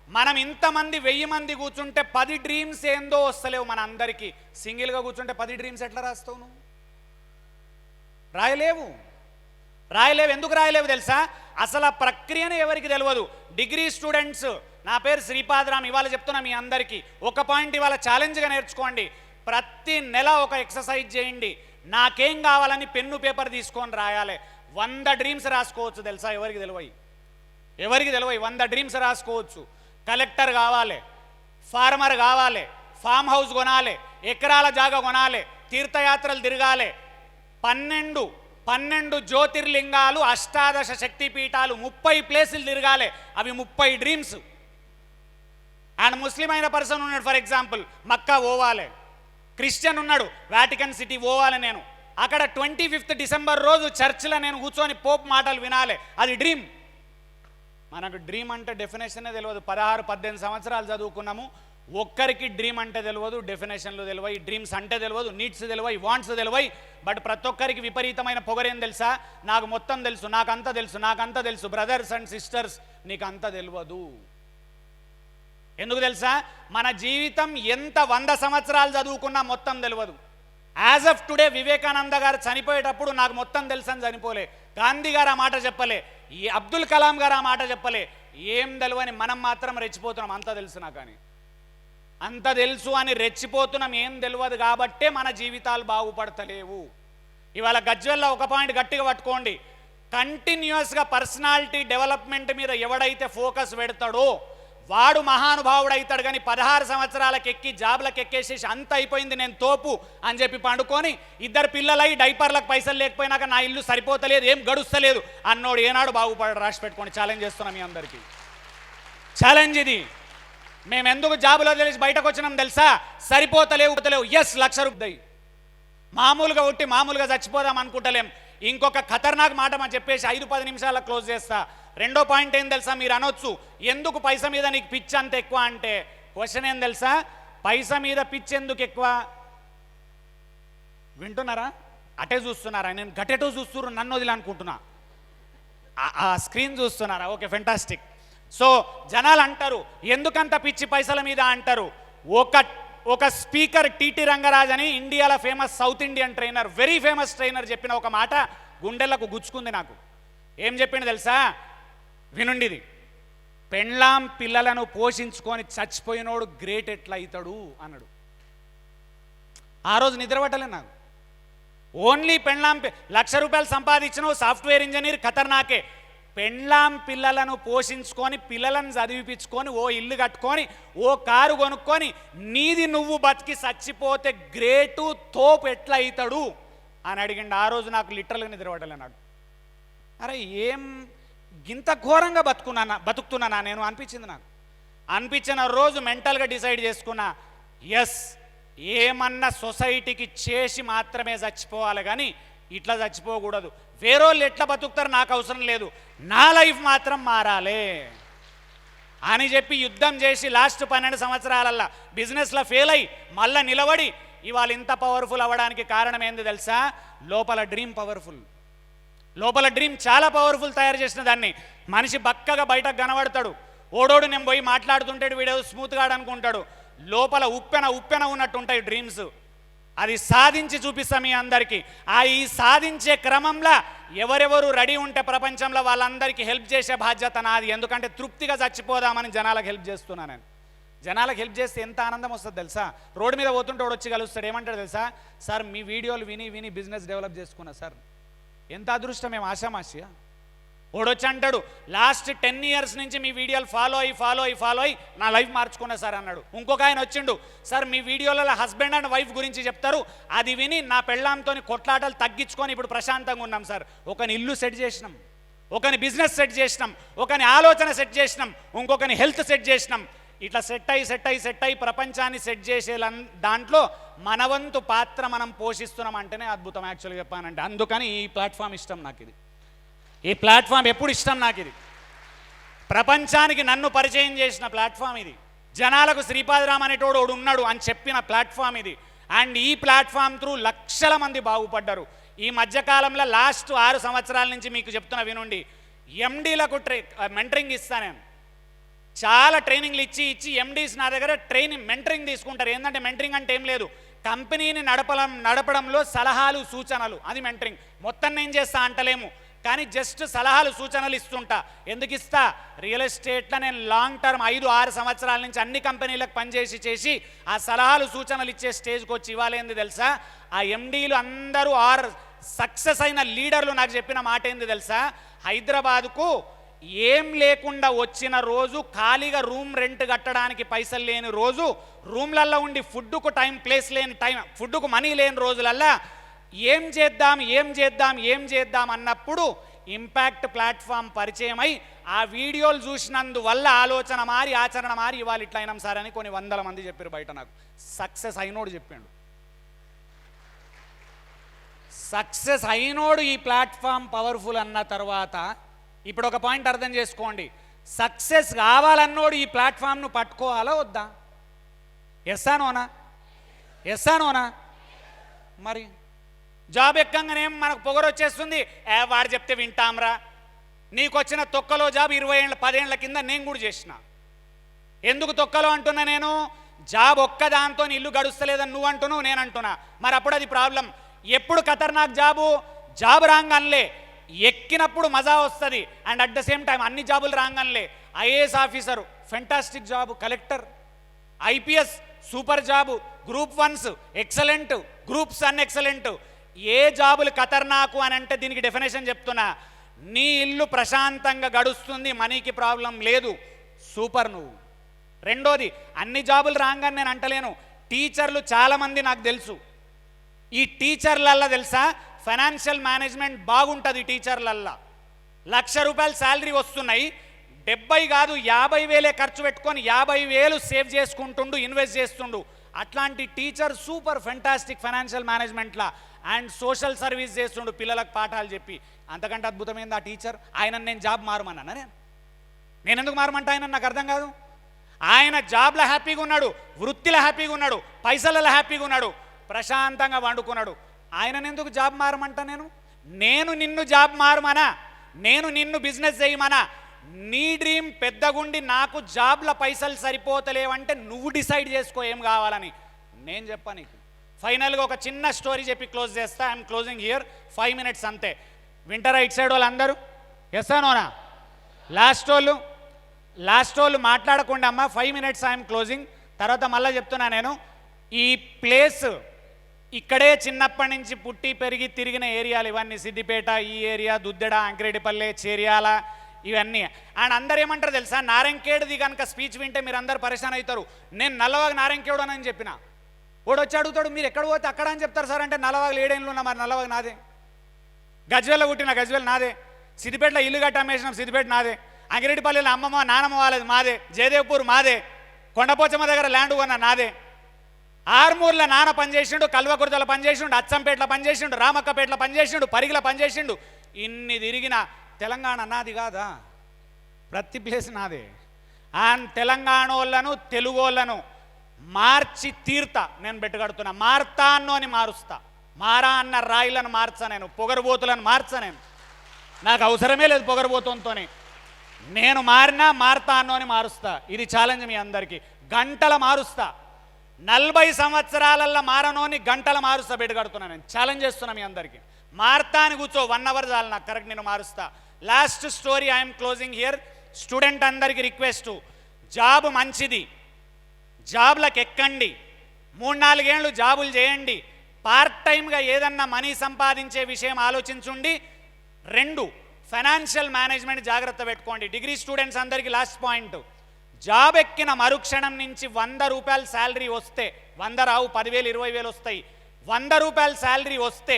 మనం ఇంతమంది 1000 మంది కూర్చుంటే 10 డ్రీమ్స్ ఏందో వస్తలేవు మన అందరికీ. సింగిల్గా కూర్చుంటే 10 డ్రీమ్స్ ఎట్లా రాస్తావు నువ్వు? రాయలేవు. ఎందుకు రాయలేవు తెలుసా? అసలు ఆ ప్రక్రియనే ఎవరికి తెలియదు. డిగ్రీ స్టూడెంట్స్, నా పేరు శ్రీపాదరామ్, ఇవాళ చెప్తున్నా మీ అందరికీ ఒక పాయింట్ ఇవాళ ఛాలెంజ్గా నేర్చుకోండి. ప్రతి నెల ఒక ఎక్సర్సైజ్ చేయండి. నాకేం కావాలని పెన్ను పేపర్ తీసుకొని రాయాలి. 100 డ్రీమ్స్ రాసుకోవచ్చు తెలుసా? ఎవరికి తెలియవు. 100 డ్రీమ్స్ రాసుకోవచ్చు. కలెక్టర్ కావాలి, ఫార్మర్ కావాలి, ఫామ్ హౌస్ కొనాలి, ఎకరాల జాగా కొనాలి, తీర్థయాత్రలు తిరగాలి, 12 జ్యోతిర్లింగాలు, 18 శక్తిపీఠాలు, 30 ప్లేసులు తిరగాలి. అవి 30 డ్రీమ్స్. అండ్ ముస్లిం అయిన పర్సన్ ఉన్నాడు, ఫర్ ఎగ్జాంపుల్ మక్కా పోవాలి. క్రిస్టియన్ ఉన్నాడు, వాటికన్ సిటీ పోవాలి. నేను అక్కడ 25th డిసెంబర్ రోజు చర్చిలో నేను కూర్చొని పోప్ మాటలు వినాలి. అది డ్రీమ్. మనకు డ్రీమ్ అంటే డెఫినేషనే తెలియదు. 16-18 సంవత్సరాలు చదువుకున్నాము, ఒక్కరికి డ్రీమ్ అంటే తెలియదు, డెఫినేషన్లు తెలియవు, డ్రీమ్స్ అంటే తెలియదు, నీడ్స్ తెలియవు, వాంట్స్ తెలియవు. బట్ ప్రతి ఒక్కరికి విపరీతమైన పొగరేం తెలుసా, నాకు మొత్తం తెలుసు, నాకంతా తెలుసు, నాకంతా తెలుసు. బ్రదర్స్ అండ్ సిస్టర్స్, నీకు అంతా తెలియదు. ఎందుకు తెలుసా? మన జీవితం ఎంత 100 సంవత్సరాలు చదువుకున్నా మొత్తం తెలియదు. యాజ్ ఆఫ్ టుడే వివేకానంద గారు చనిపోయేటప్పుడు నాకు మొత్తం తెలుసు అని చనిపోలే, గాంధీ గారు ఆ మాట చెప్పలే, ఈ అబ్దుల్ కలాం గారు ఆ మాట చెప్పలే. ఏం తెలియని మనం మాత్రం రెచ్చిపోతున్నాం, అంత తెలుసు నాకు అని, అంత తెలుసు అని రెచ్చిపోతున్నాం. ఏం తెలియదు కాబట్టే మన జీవితాలు బాగుపడతలేవు. ఇవాళ గజ్వెల్లో ఒక పాయింట్ గట్టిగా పట్టుకోండి, కంటిన్యూస్గా పర్సనాలిటీ డెవలప్మెంట్ మీద ఎవడైతే ఫోకస్ పెడతాడో వాడు మహానుభావుడు అవుతాడు. కానీ 16 సంవత్సరాలకు ఎక్కి జాబ్లకు ఎక్కేసేసి అంత అయిపోయింది నేను తోపు అని చెప్పి పండుకొని 2 పిల్లలై డైపర్లకు పైసలు లేకపోయినాక నా ఇల్లు సరిపోతలేదు, ఏం గడుస్తలేదు అన్నోడు ఏనాడు బాగుపడాడు. రాసి పెట్టుకోండి. ఛాలెంజ్ చేస్తున్నాం మీ అందరికీ, ఛాలెంజ్ ఇది. మేము ఎందుకు జాబులో తెలిసి బయటకు వచ్చినాం తెలుసా? సరిపోతలేవు. ఎస్, 1,00,000 రూపాయలు మామూలుగా ఉట్టి మామూలుగా చచ్చిపోదాం అనుకుంటలేం. ఇంకొక ఖతర్నాక్ మాట మనం చెప్పేసి 5-10 నిమిషాల్లో క్లోజ్ చేస్తా. రెండో పాయింట్ ఏం తెలుసా? మీరు అనొచ్చు ఎందుకు పైసా మీద నీకు పిచ్చి అంత ఎక్కువ అంటే, క్వశ్చన్ ఏం తెలుసా? పైసా మీద పిచ్చి ఎందుకు ఎక్కువ? వింటున్నారా? అటే చూస్తున్నారా? నేను గటెటో చూస్తున్నారు, నన్ను వదిలి అనుకుంటున్నా. ఆ స్క్రీన్ చూస్తున్నారా? Okay, fantastic. సో జనాలు అంటారు ఎందుకంత పిచ్చి పైసల మీద అంటారు. ఒక స్పీకర్ టీటీ రంగరాజ్ అని ఇండియాలో famous south Indian trainer, very famous trainer చెప్పిన ఒక మాట గుండెలకు గుచ్చుకుంది నాకు. ఏం చెప్పిండు తెలుసా? వినుండి ఇది. పెండ్లాం పిల్లలను పోషించుకొని చచ్చిపోయినోడు గ్రేట్ ఎట్లా అవుతాడు అన్నాడు. ఆ రోజు నిద్రపట్టలే నాకు. ఓన్లీ పెండ్లాం 1,00,000 రూపాయలు సంపాదించిన సాఫ్ట్వేర్ ఇంజనీర్ ఖతర్నాకే. పెండ్లాం పిల్లలను పోషించుకొని పిల్లలను చదివిపించుకొని ఓ ఇల్లు కట్టుకొని ఓ కారు కొనుక్కొని నీది నువ్వు బతికి చచ్చిపోతే గ్రేటు తోపు ఎట్లా అవుతాడు అని అడిగిండు. ఆ రోజు నాకు లిటరల్గా నిద్రపడలే నాకు. అరే ఏం ఇంత ఘోరంగా బతుకుతున్నానా నేను అనిపించింది నాకు. అనిపించిన రోజు మెంటల్గా డిసైడ్ చేసుకున్నా, ఎస్ ఏమన్నా సొసైటీకి చేసి మాత్రమే చచ్చిపోవాలి కానీ ఇట్లా చచ్చిపోకూడదు. వేరోళ్ళు ఎట్లా బతుకుతారు నాకు అవసరం లేదు, నా లైఫ్ మాత్రం మారాలి అని చెప్పి యుద్ధం చేసి లాస్ట్ 12 సంవత్సరాలల్లా బిజినెస్లో ఫెయిల్ అయ్యి మళ్ళీ నిలబడి ఇవాళ ఇంత పవర్ఫుల్ అవ్వడానికి కారణం ఏంది తెలుసా? లోపల డ్రీమ్ పవర్ఫుల్, లోపల డ్రీమ్ చాలా పవర్ఫుల్ తయారు చేసిన దాన్ని. మనిషి బక్కగా బయటకు కనబడతాడు, ఓడోడు నేను పోయి మాట్లాడుతుంటాడు, వీడియో స్మూత్గా అనుకుంటాడు, లోపల ఉప్పెన ఉన్నట్టు ఉంటాయి డ్రీమ్స్. అది సాధించి చూపిస్తాం మీ అందరికీ. ఈ సాధించే క్రమంలో ఎవరెవరు రెడీ ఉంటే ప్రపంచంలో వాళ్ళందరికీ హెల్ప్ చేసే బాధ్యత నాది. ఎందుకంటే తృప్తిగా చచ్చిపోదామని జనాలకు హెల్ప్ చేస్తున్నాను నేను. జనాలకు హెల్ప్ చేస్తే ఎంత ఆనందం వస్తుంది తెలుసా? రోడ్డు మీద పోతుంటే వాడు వచ్చి కలుస్తాడు, ఏమంటాడు తెలుసా? సార్ మీ వీడియోలు విని బిజినెస్ డెవలప్ చేసుకున్నా సార్. ఎంత అదృష్టం, మేము ఆశామాషియా? వాడొచ్చి అంటాడు లాస్ట్ 10 years నుంచి మీ వీడియోలు ఫాలో అయ్యి నా లైఫ్ మార్చుకున్నా సార్ అన్నాడు. ఇంకొక ఆయన వచ్చిండు, సార్ మీ వీడియోలలో హస్బెండ్ అండ్ వైఫ్ గురించి చెప్తారు, అది విని నా పెళ్ళాంతో కొట్లాటలు తగ్గించుకొని ఇప్పుడు ప్రశాంతంగా ఉన్నాం సార్. ఒకని ఇల్లు సెట్ చేసినాం, ఒకని బిజినెస్ సెట్ చేసినాం, ఒకని ఆలోచన సెట్ చేసినాం, ఇంకొకని హెల్త్ సెట్ చేసినాం. ఇట్లా సెట్ అయ్యి ప్రపంచాన్ని సెట్ చేసే దాంట్లో మనవంతు పాత్ర మనం పోషిస్తున్నాం అంటేనే అద్భుతం యాక్చువల్గా చెప్పానంటే. అందుకని ఈ ప్లాట్ఫామ్ ఇష్టం నాకు. ఇది ఈ ప్లాట్ఫామ్ ఎప్పుడు ఇష్టం నాకు. ఇది ప్రపంచానికి నన్ను పరిచయం చేసిన ప్లాట్ఫామ్ ఇది. జనాలకు శ్రీపాదరామ్ అనేటోడు ఉన్నాడు అని చెప్పిన ప్లాట్ఫామ్ ఇది. అండ్ ఈ ప్లాట్ఫామ్ త్రూ లక్షల మంది బాగుపడ్డారు. ఈ మధ్యకాలంలో లాస్ట్ 6 సంవత్సరాల నుంచి మీకు చెప్తున్న వినండి, ఎండీలకు మెంటరింగ్ ఇస్తాను నేను. చాలా ట్రైనింగ్లు ఇచ్చి ఎండీస్ నా దగ్గర మెంటరింగ్ తీసుకుంటారు. ఏంటంటే మెంటరింగ్ అంటే ఏం లేదు, కంపెనీని నడపడంలో సలహాలు సూచనలు, అది మెంటరింగ్. మొత్తం నేను చేస్తా అంటలేము, కానీ జస్ట్ సలహాలు సూచనలు ఇస్తుంటా. ఎందుకు ఇస్తా? రియల్ ఎస్టేట్లో నేను లాంగ్ టర్మ్ 5-6 సంవత్సరాల నుంచి అన్ని కంపెనీలకు పనిచేసి ఆ సలహాలు సూచనలు ఇచ్చే స్టేజ్కి వచ్చి ఇవాళ ఏంది తెలుసా? ఆ ఎండీలు అందరూ సక్సెస్ అయిన లీడర్లు నాకు చెప్పిన మాట ఏంది తెలుసా? హైదరాబాద్కు ఏం లేకుండా వచ్చిన రోజు, ఖాళీగా రూమ్ రెంట్ కట్టడానికి పైసలు లేని రోజు, రూమ్లల్లో ఉండి ఫుడ్కు ప్లేస్ లేని ఫుడ్కు మనీ లేని రోజులల్లా ఏం చేద్దాం అన్నప్పుడు ఇంపాక్ట్ ప్లాట్ఫామ్ పరిచయం అయి ఆ వీడియోలు చూసినందువల్ల ఆలోచన మారి ఆచరణ మారి ఇవాళ ఇట్లా అయినాం సార్ అని కొన్ని 100 మంది చెప్పారు బయట. నాకు సక్సెస్ అయినోడు చెప్పాడు. సక్సెస్ అయినోడు ఈ ప్లాట్ఫామ్ పవర్ఫుల్ అన్న తర్వాత ఇప్పుడు ఒక పాయింట్ అర్థం చేసుకోండి, సక్సెస్ కావాలన్నోడు ఈ ప్లాట్ఫామ్ను పట్టుకోవాలా వద్దా? ఎస్సానోనా ఎస్సానోనా మరి జాబ్ ఎక్కంగానే మనకు పొగరు వచ్చేస్తుంది, వాడు చెప్తే వింటాంరా. నీకు వచ్చిన తొక్కలో జాబ్ 20 ఏళ్ళ 10 ఏళ్ల కింద నేను కూడా చేసిన. ఎందుకు తొక్కలో అంటున్నా నేను? జాబ్ ఒక్కదాంతో ఇల్లు గడుస్తలేదని నువ్వు అంటున్నావు, నేను అంటున్నా. మరి అప్పుడు అది ప్రాబ్లం. ఎప్పుడు ఖతర్నాక్ జాబ్ రాంగన్లే ఎక్కినప్పుడు మజా వస్తుంది. And at the same time అన్ని జాబులు రాంగన్లే. IAS officer fantastic job, collector, IPS super job, group 1s excellent, groups excellent. ఏ జాబులు ఖతర్నాకు అని అంటే దీనికి డెఫినేషన్ చెప్తున్నా. నీ ఇల్లు ప్రశాంతంగా గడుస్తుంది, మనీకి ప్రాబ్లం లేదు, సూపర్ నువ్వు. రెండోది, అన్ని జాబులు రాగానే నేను అంటలేను. టీచర్లు చాలామంది నాకు తెలుసు. ఈ టీచర్లల్లా తెలుసా ఫైనాన్షియల్ మేనేజ్మెంట్ బాగుంటుంది. టీచర్లల్లా ₹1,00,000 శాలరీ వస్తున్నాయి, 70 కాదు 50,000 ఖర్చు పెట్టుకొని 50,000 సేవ్ చేసుకుంటుండు, ఇన్వెస్ట్ చేస్తుండు. అట్లాంటి టీచర్ సూపర్ ఫెంటాస్టిక్ ఫైనాన్షియల్ మేనేజ్మెంట్లా అండ్ సోషల్ సర్వీస్ చేస్తుండు, పిల్లలకు పాఠాలు చెప్పి. అంతకంటే అద్భుతమైంది ఆ టీచర్. ఆయన నేను జాబ్ మారమన్నా, నేను ఎందుకు మారమంటా? ఆయన నాకు అర్థం కాదు. ఆయన జాబ్లో హ్యాపీగా ఉన్నాడు, వృత్తిలో హ్యాపీగా ఉన్నాడు, పైసలలో హ్యాపీగా ఉన్నాడు, ప్రశాంతంగా వండుకున్నాడు. ఆయనను ఎందుకు జాబ్ మారమంటా? నేను నిన్ను జాబ్ మారమనా? నేను నిన్ను బిజినెస్ చేయమనా? నీ డ్రీమ్ పెద్దగుండి నాకు జాబ్ల పైసలు సరిపోతలేవంటే నువ్వు డిసైడ్ చేసుకో ఏం కావాలని. నేను చెప్పా నీకు. ఫైనల్గా ఒక చిన్న స్టోరీ చెప్పి క్లోజ్ చేస్తా. ఐఎమ్ క్లోజింగ్ హియర్, 5 minutes అంతే. వింటరా ఇట్ సైడ్ వాళ్ళు అందరూ? ఎస్సానోనా? లాస్ట్ వాళ్ళు మాట్లాడకుండా అమ్మా, 5 minutes ఐఎమ్ క్లోజింగ్. తర్వాత మళ్ళీ చెప్తున్నా నేను, ఈ ప్లేస్ ఇక్కడే చిన్నప్పటి నుంచి పుట్టి పెరిగి తిరిగిన ఏరియాలు ఇవన్నీ. సిద్దిపేట, ఈ ఏరియా, దుద్దెడ, అంకిరెడ్డిపల్లె, చేర్యాల, ఇవన్నీ. అండ్ అందరు ఏమంటారు తెలుసా? నారాయణఖేడ్ది కనుక స్పీచ్ వింటే మీరు అందరు పరేషాన్ అవుతారు. నేను నల్లవాగు నారాయణఖేడ్ అని చెప్పిన. వాడు వచ్చి అడుగుతాడు, మీరు ఎక్కడ పోతే అక్కడ అని చెప్తారు సార్ అంటే, నల్లవాగులు 7 ఏళ్ళు ఉన్నా, మరి నల్లవాగు నాదే. గజ్వేల్లో పుట్టిన గజ్వేల్ నాదే. సిద్దిపేటలో ఇల్లు కట్టి అమ్మేసినాం, సిద్దిపేట నాదే. అంకిరెడ్డిపల్లిలో అమ్మమ్మ నానమ్మ వాళ్ళది మాదే. జయదేవ్పూర్ మాదే. కొండపోచమ్మ దగ్గర ల్యాండ్ కొన్న నాదే. ఆర్మూర్లో నాన్న పనిచేసిండు, కల్వకుర్తలో పనిచేసిండు, అచ్చంపేటలో పనిచేసిండు, రామక్కపేటలో పనిచేసిండు, పరిగిలో పనిచేసిండు. ఇన్ని తిరిగిన తెలంగాణ నాది కాదా? ప్రతి ప్లేస్ నాదే. అండ్ తెలంగాణ వాళ్ళను తెలుగు వాళ్ళను మార్చి తీర్తా. నేను బెట్టుకడుతున్నా, మారుతా అని మారుస్తా. మారా అన్న రాయిలను మార్చా నేను, పొగరబోతులను మార్చా నేను. నాకు అవసరమే లేదు పొగరబోతులతోని. నేను మారుతా అని మారుస్తా. ఇది ఛాలెంజ్ మీ అందరికీ. గంటల మారుస్తా. 40 సంవత్సరాలల్లో మారనోని గంటల మారుస్తా. బెట్టుకడుతున్నా నేను, ఛాలెంజ్ చేస్తున్నా మీ అందరికీ. మారుతా అని కూర్చో, 1 hour చాలు నాకు, కరెక్ట్ నేను మారుస్తా. Last story, I'm closing here. Student అందరికీ రిక్వెస్ట్, జాబ్ మంచిది, జాబ్లకు ఎక్కండి, 3-4 ఏళ్ళు జాబులు చేయండి, పార్ట్ టైంగా ఏదన్నా మనీ సంపాదించే విషయం ఆలోచించుండి. 2, ఫైనాన్షియల్ మేనేజ్మెంట్ జాగ్రత్త పెట్టుకోండి. డిగ్రీ స్టూడెంట్స్ అందరికీ లాస్ట్ పాయింట్, జాబ్ ఎక్కిన మరుక్షణం నుంచి ₹100 శాలరీ వస్తే, 100 రావు, 10,000 20,000 వస్తాయి. ₹100 శాలరీ వస్తే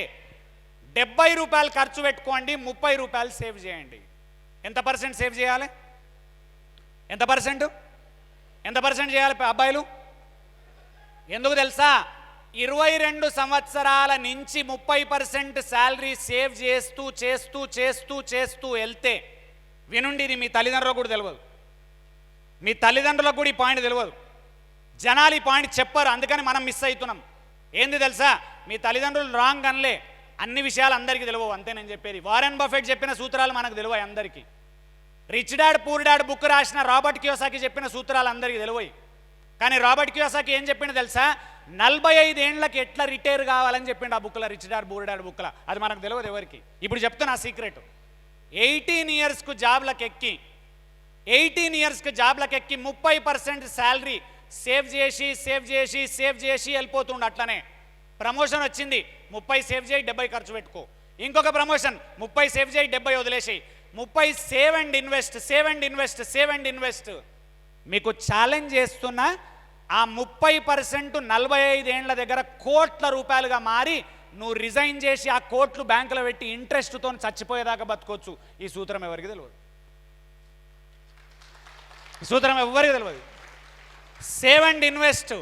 ₹70 ఖర్చు పెట్టుకోండి, ₹30 సేవ్ చేయండి. ఎంత పర్సెంట్ సేవ్ చేయాలి? ఎంత పర్సెంట్ చేయాలి అబ్బాయిలు? ఎందుకు తెలుసా? 22 సంవత్సరాల నుంచి 30% శాలరీ సేవ్ చేస్తూ చేస్తూ చేస్తూ చేస్తూ వెళ్తే, వినుండి, ఇది మీ తల్లిదండ్రులకు కూడా తెలియదు. మీ తల్లిదండ్రులకు కూడా ఈ పాయింట్ తెలియదు. జనాలు ఈ పాయింట్ చెప్పారు, అందుకని మనం మిస్ అవుతున్నాం. ఏంది తెలుసా? మీ తల్లిదండ్రులు రాంగ్ అనలే, అన్ని విషయాలు అందరికీ తెలియవు, అంతే నేను చెప్పేది. వారెన్ బఫెట్ చెప్పిన సూత్రాలు మనకు తెలివాయి అందరికీ. Rich dad poor dad book రాసిన రాబర్ట్ కియోసాకి చెప్పిన సూత్రాలు అందరికీ తెలివాయి. కానీ రాబర్ట్ కియోసాకి ఏం చెప్పిండు తెలుసా? 45 ఏళ్ళకి ఎట్లా రిటైర్ కావాలని చెప్పిండు ఆ బుక్లో, రిచ్ డాడ్ పూర్ డాడ్ బుక్లో. అది మనకు తెలియదు ఎవరికి. ఇప్పుడు చెప్తున్నా సీక్రెట్. 18 ఇయర్స్కు జాబ్లకు ఎక్కి 30% శాలరీ సేవ్ చేసి వెళ్ళిపోతుండు. అట్లనే ప్రమోషన్ వచ్చింది, 30 సేవ్ చేయి, 70 ఖర్చు పెట్టుకో. ఇంకొక ప్రమోషన్, 30 సేవ్ చేయి, 70 వదిలేసేయి. 30 సేవ్ అండ్ ఇన్వెస్ట్. మీకు ఛాలెంజ్ చేస్తున్నా, ఆ 30% 45 ఏళ్ల దగ్గర కోట్ల రూపాయలుగా మారి నువ్వు రిజైన్ చేసి ఆ కోట్లు బ్యాంకులో పెట్టి ఇంట్రెస్ట్తో చచ్చిపోయేదాకా బతుకోవచ్చు. ఈ సూత్రం ఎవరికి తెలియదు. Save and invest.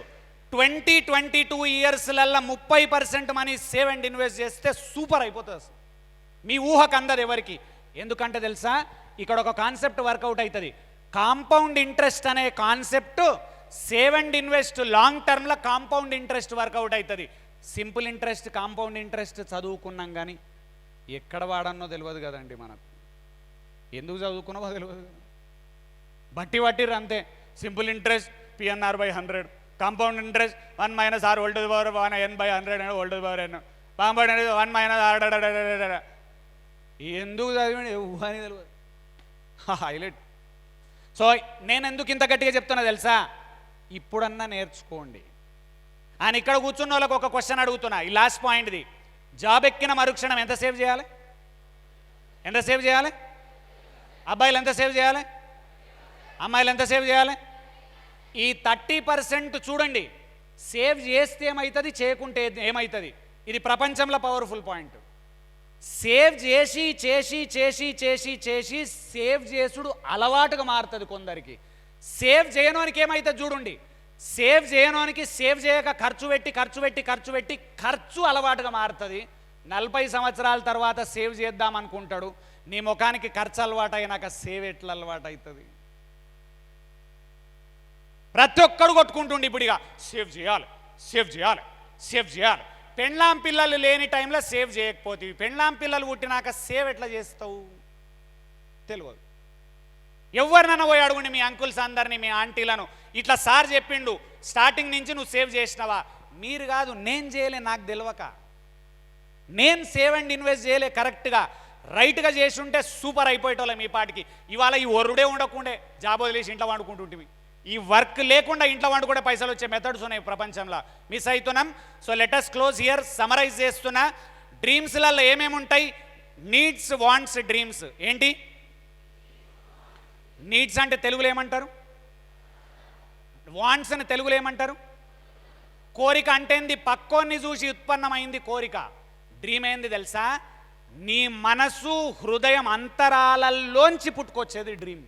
20-22 ఇయర్స్లల్లో 30% money save and invest చేస్తే సూపర్ అయిపోతుంది. మీ ఊహకు అందదు ఎవరికి. ఎందుకంటే తెలుసా, ఇక్కడ ఒక కాన్సెప్ట్ వర్కౌట్ అవుతుంది. కాంపౌండ్ ఇంట్రెస్ట్ అనే concept save and invest long టర్మ్లో కాంపౌండ్ ఇంట్రెస్ట్ వర్కౌట్ అవుతుంది. సింపుల్ ఇంట్రెస్ట్ కాంపౌండ్ ఇంట్రెస్ట్ చదువుకున్నాం కానీ ఎక్కడ వాడన్నో తెలియదు కదండి మనకు. ఎందుకు చదువుకున్నావో తెలియదు, బట్టి పట్టిర్రు అంతే. Simple interest PNR/100, compound interest 1 - R whole to the power of 1n/100 whole to the power n, compound అనేది 1 - R. ఎందుకు చదివండి అని తెలియదు, హైలైట్. సో నేను ఎందుకు ఇంత గట్టిగా చెప్తున్నా తెలుసా, ఇప్పుడన్నా నేర్చుకోండి. ఆయన ఇక్కడ కూర్చున్న వాళ్ళకి ఒక క్వశ్చన్ అడుగుతున్నా, ఈ లాస్ట్ పాయింట్ది. జాబ్ ఎక్కిన మరుక్షణం ఎంత సేవ్ చేయాలి? ఎంత సేవ్ చేయాలి? అబ్బాయిలు ఎంత సేవ్ చేయాలి? అమ్మాయిలు ఎంత సేవ్ చేయాలి? ఈ 30% చూడండి, సేవ్ చేస్తే ఏమవుతుంది, చేయకుంటే ఏమవుతుంది. ఇది ప్రపంచంలో పవర్ఫుల్ పాయింట్. సేవ్ చేసి చేసి చేసి చేసి చేసి సేవ్ చేసుడు అలవాటుగా మారుతుంది కొందరికి. సేవ్ చేయనోనికి ఏమవుతుంది చూడండి, సేవ్ చేయనోనికి సేవ్ చేయక ఖర్చు పెట్టి ఖర్చు పెట్టి ఖర్చు పెట్టి ఖర్చు అలవాటుగా మారుతుంది. 40 సంవత్సరాల తర్వాత సేవ్ చేద్దాం అనుకుంటాడు. నీ ముఖానికి ఖర్చు అలవాటు అయినాక సేవ్ ఎట్లా అలవాటు అవుతుంది? ప్రతి ఒక్కడు కొట్టుకుంటుండి ఇప్పుడు ఇక సేవ్ చేయాలి సేవ్ చేయాలి సేవ్ చేయాలి. పెండ్లాం పిల్లలు లేని టైంలో సేవ్ చేయకపోతే, పెండ్లాం పిల్లలు పుట్టినాక సేవ్ ఎట్లా చేస్తావు తెలియదు. ఎవరినైనా పోయి అడుగుండి మీ అంకుల్స్ అందరినీ, మీ ఆంటీలను, ఇట్లా సార్ చెప్పిండు స్టార్టింగ్ నుంచి నువ్వు సేవ్ చేసినావా? మీరు కాదు, నేను చేయలే, నాకు తెలియక. నేను సేవ్ అండ్ ఇన్వెస్ట్ చేయలే కరెక్ట్గా, రైట్గా చేసి ఉంటే సూపర్ అయిపోయేటోళ్ళం ఈ పాటికి. ఇవాళ ఈ ఒరుడే ఉండకుండే జాబ్ వదిలేసి ఇంట్లో వండుకుంటుంటివి. ఈ వర్క్ లేకుండా ఇంట్లో వండుకుంటే పైసలు వచ్చే మెథడ్స్ ఉన్నాయి ప్రపంచంలో, మిస్ అవుతున్నాం. So let us close here. Summarise చేస్తున్నా, డ్రీమ్స్లలో ఏమేమి ఉంటాయి? Needs, wants, dreams. ఏంటి నీడ్స్ అంటే తెలుగులో ఏమంటారు? వాంట్స్ అని తెలుగులో ఏమంటారు? కోరిక అంటేంది, పక్కోన్ని చూసి ఉత్పన్నమైంది కోరిక. డ్రీమ్ ఏంది తెలుసా? నీ మనసు హృదయం అంతరాలలోంచి పుట్టుకొచ్చేది డ్రీమ్.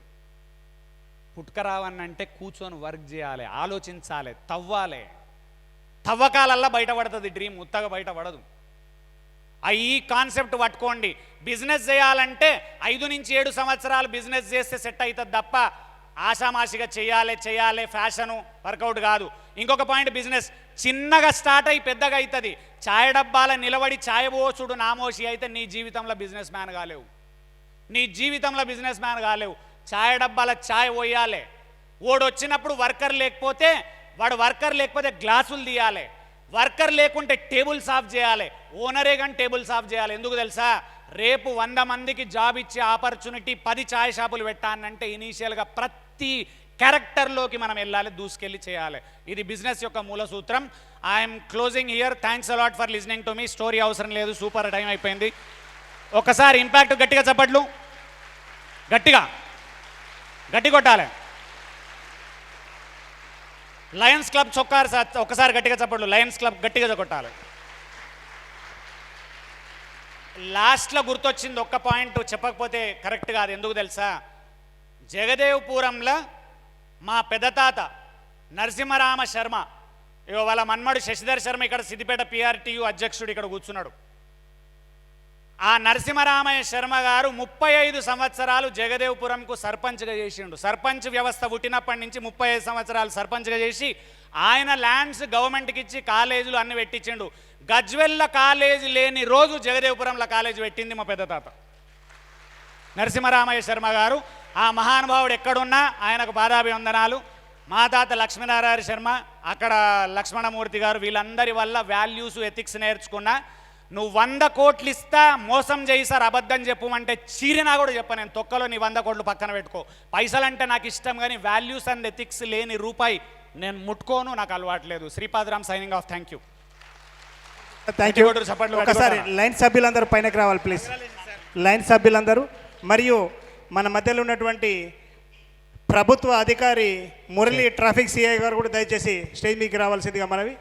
పుట్టుకరావన్నంటే కూర్చొని వర్క్ చేయాలి, ఆలోచించాలి, తవ్వాలి. తవ్వకాలల్లా బయటపడుతుంది డ్రీమ్, ఉత్తగా బయటపడదు. ఈ కాన్సెప్ట్ పట్టుకోండి. బిజినెస్ చేయాలంటే 5 నుంచి 7 సంవత్సరాలు బిజినెస్ చేస్తే సెట్ అవుతుంది తప్ప ఆషామాషిగా చేయాలి చేయాలి ఫ్యాషను వర్కౌట్ కాదు. ఇంకొక పాయింట్, బిజినెస్ చిన్నగా స్టార్ట్ అయ్యి పెద్దగా అవుతుంది. ఛాయ్ డబ్బాల నిలబడి ఛాయ్ పోసుడు నామోషి అయితే నీ జీవితంలో బిజినెస్ మ్యాన్ కాలేవు, నీ జీవితంలో బిజినెస్ మ్యాన్ కాలేవు. ఛాయ్ డబ్బాల ఛాయ్ పోయాలి. ఓడు వచ్చినప్పుడు వర్కర్ లేకపోతే, గ్లాసులు తీయాలి. వర్కర్ లేకుంటే టేబుల్ సాఫ్ చేయాలి. ఓనరే కానీ టేబుల్ సాఫ్ చేయాలి. ఎందుకు తెలుసా? రేపు 100 మందికి జాబ్ ఇచ్చే ఆపర్చునిటీ 10 ఛాయ్ షాపులు పెట్టానంటే ఇనీషియల్గా ప్రతి క్యారెక్టర్లోకి మనం వెళ్ళాలి, దూసుకెళ్ళి చేయాలి. ఇది బిజినెస్ యొక్క మూల సూత్రం. I'm closing here. Thanks a lot for listening to me. Story అవసరం లేదు, సూపర్ టైం అయిపోయింది. ఒకసారి ఇంపాక్ట్ గట్టిగా చప్పట్లు, గట్టిగా గట్టి కొట్టాలి. లయన్స్ క్లబ్ చొక్కారు ఒకసారి గట్టిగా చప్పట్లు. లయన్స్ క్లబ్ గట్టిగా కొట్టాలి. లాస్ట్లో గుర్తొచ్చింది ఒక్క పాయింట్, చెప్పకపోతే కరెక్ట్ కాదు. ఎందుకు తెలుసా? జగదేవ్పురంలో మా పెద్దతాత నరసింహరామ శర్మ, వాళ్ళ మన్మడు శశిధర్ శర్మ ఇక్కడ సిద్దిపేట PRTU అధ్యక్షుడు ఇక్కడ కూర్చున్నాడు. ఆ నరసింహరామయ్య శర్మ గారు 35 సంవత్సరాలు జగదేవ్పురంకు సర్పంచ్గా చేసిండు. సర్పంచ్ వ్యవస్థ పుట్టినప్పటి నుంచి 35 సంవత్సరాలు సర్పంచ్గా చేసి ఆయన ల్యాండ్స్ గవర్నమెంట్కి ఇచ్చి కాలేజీలు అన్ని పెట్టించిండు. గజ్వెల్ల కాలేజీ లేని రోజు జగదేవ్పురంలో కాలేజీ పెట్టింది మా పెద్ద తాత నరసింహరామయ్య శర్మ గారు. ఆ మహానుభావుడు ఎక్కడున్నా ఆయనకు పాదాభివందనాలు. మా తాత లక్ష్మీనారాయణ శర్మ, అక్కడ లక్ష్మణమూర్తి గారు, వీళ్ళందరి వల్ల వాల్యూస్, ఎథిక్స్ నేర్చుకున్నా. నువ్వు 100 కోట్లు ఇస్తా మోసం చేయి సార్, అబద్ధం చెప్పమంటే చీరినా కూడా చెప్పను నేను. తొక్కలో నీ 100 కోట్లు పక్కన పెట్టుకో. పైసలంటే నాకు ఇష్టం కానీ వాల్యూస్ అండ్ ఎథిక్స్ లేని రూపాయి నేను ముట్టుకోను, నాకు అలవాట్లేదు. Sripadaram signing off. Thank you. Thank you. ఒకసారి లైన్ సభ్యులందరూ పైనకి రావాలి ప్లీజ్. లైన్ సభ్యులందరూ మరియు మన మధ్యలో ఉన్నటువంటి ప్రభుత్వ అధికారి మురళి ట్రాఫిక్ సిఐ గారు కూడా దయచేసి స్టేజ్ మీదకి రావాల్సిందిగా మనవి.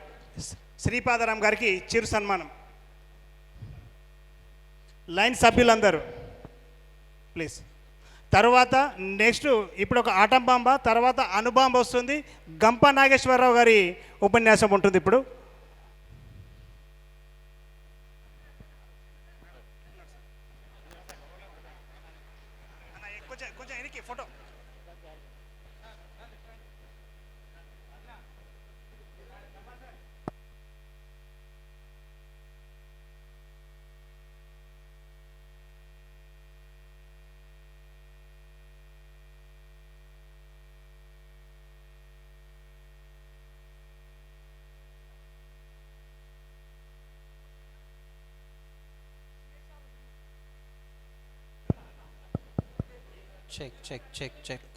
శ్రీపాదరామ్ గారికి చిరు సన్మానం. లైన్ సభ్యులందరూ ప్లీజ్. తర్వాత నెక్స్ట్ ఇప్పుడు ఒక ఆటం బాంబ, తర్వాత అణుబాంబ వస్తుంది. గంప నాగేశ్వరరావు గారి ఉపన్యాసం ఉంటుంది ఇప్పుడు. కొంచెం photo check check check check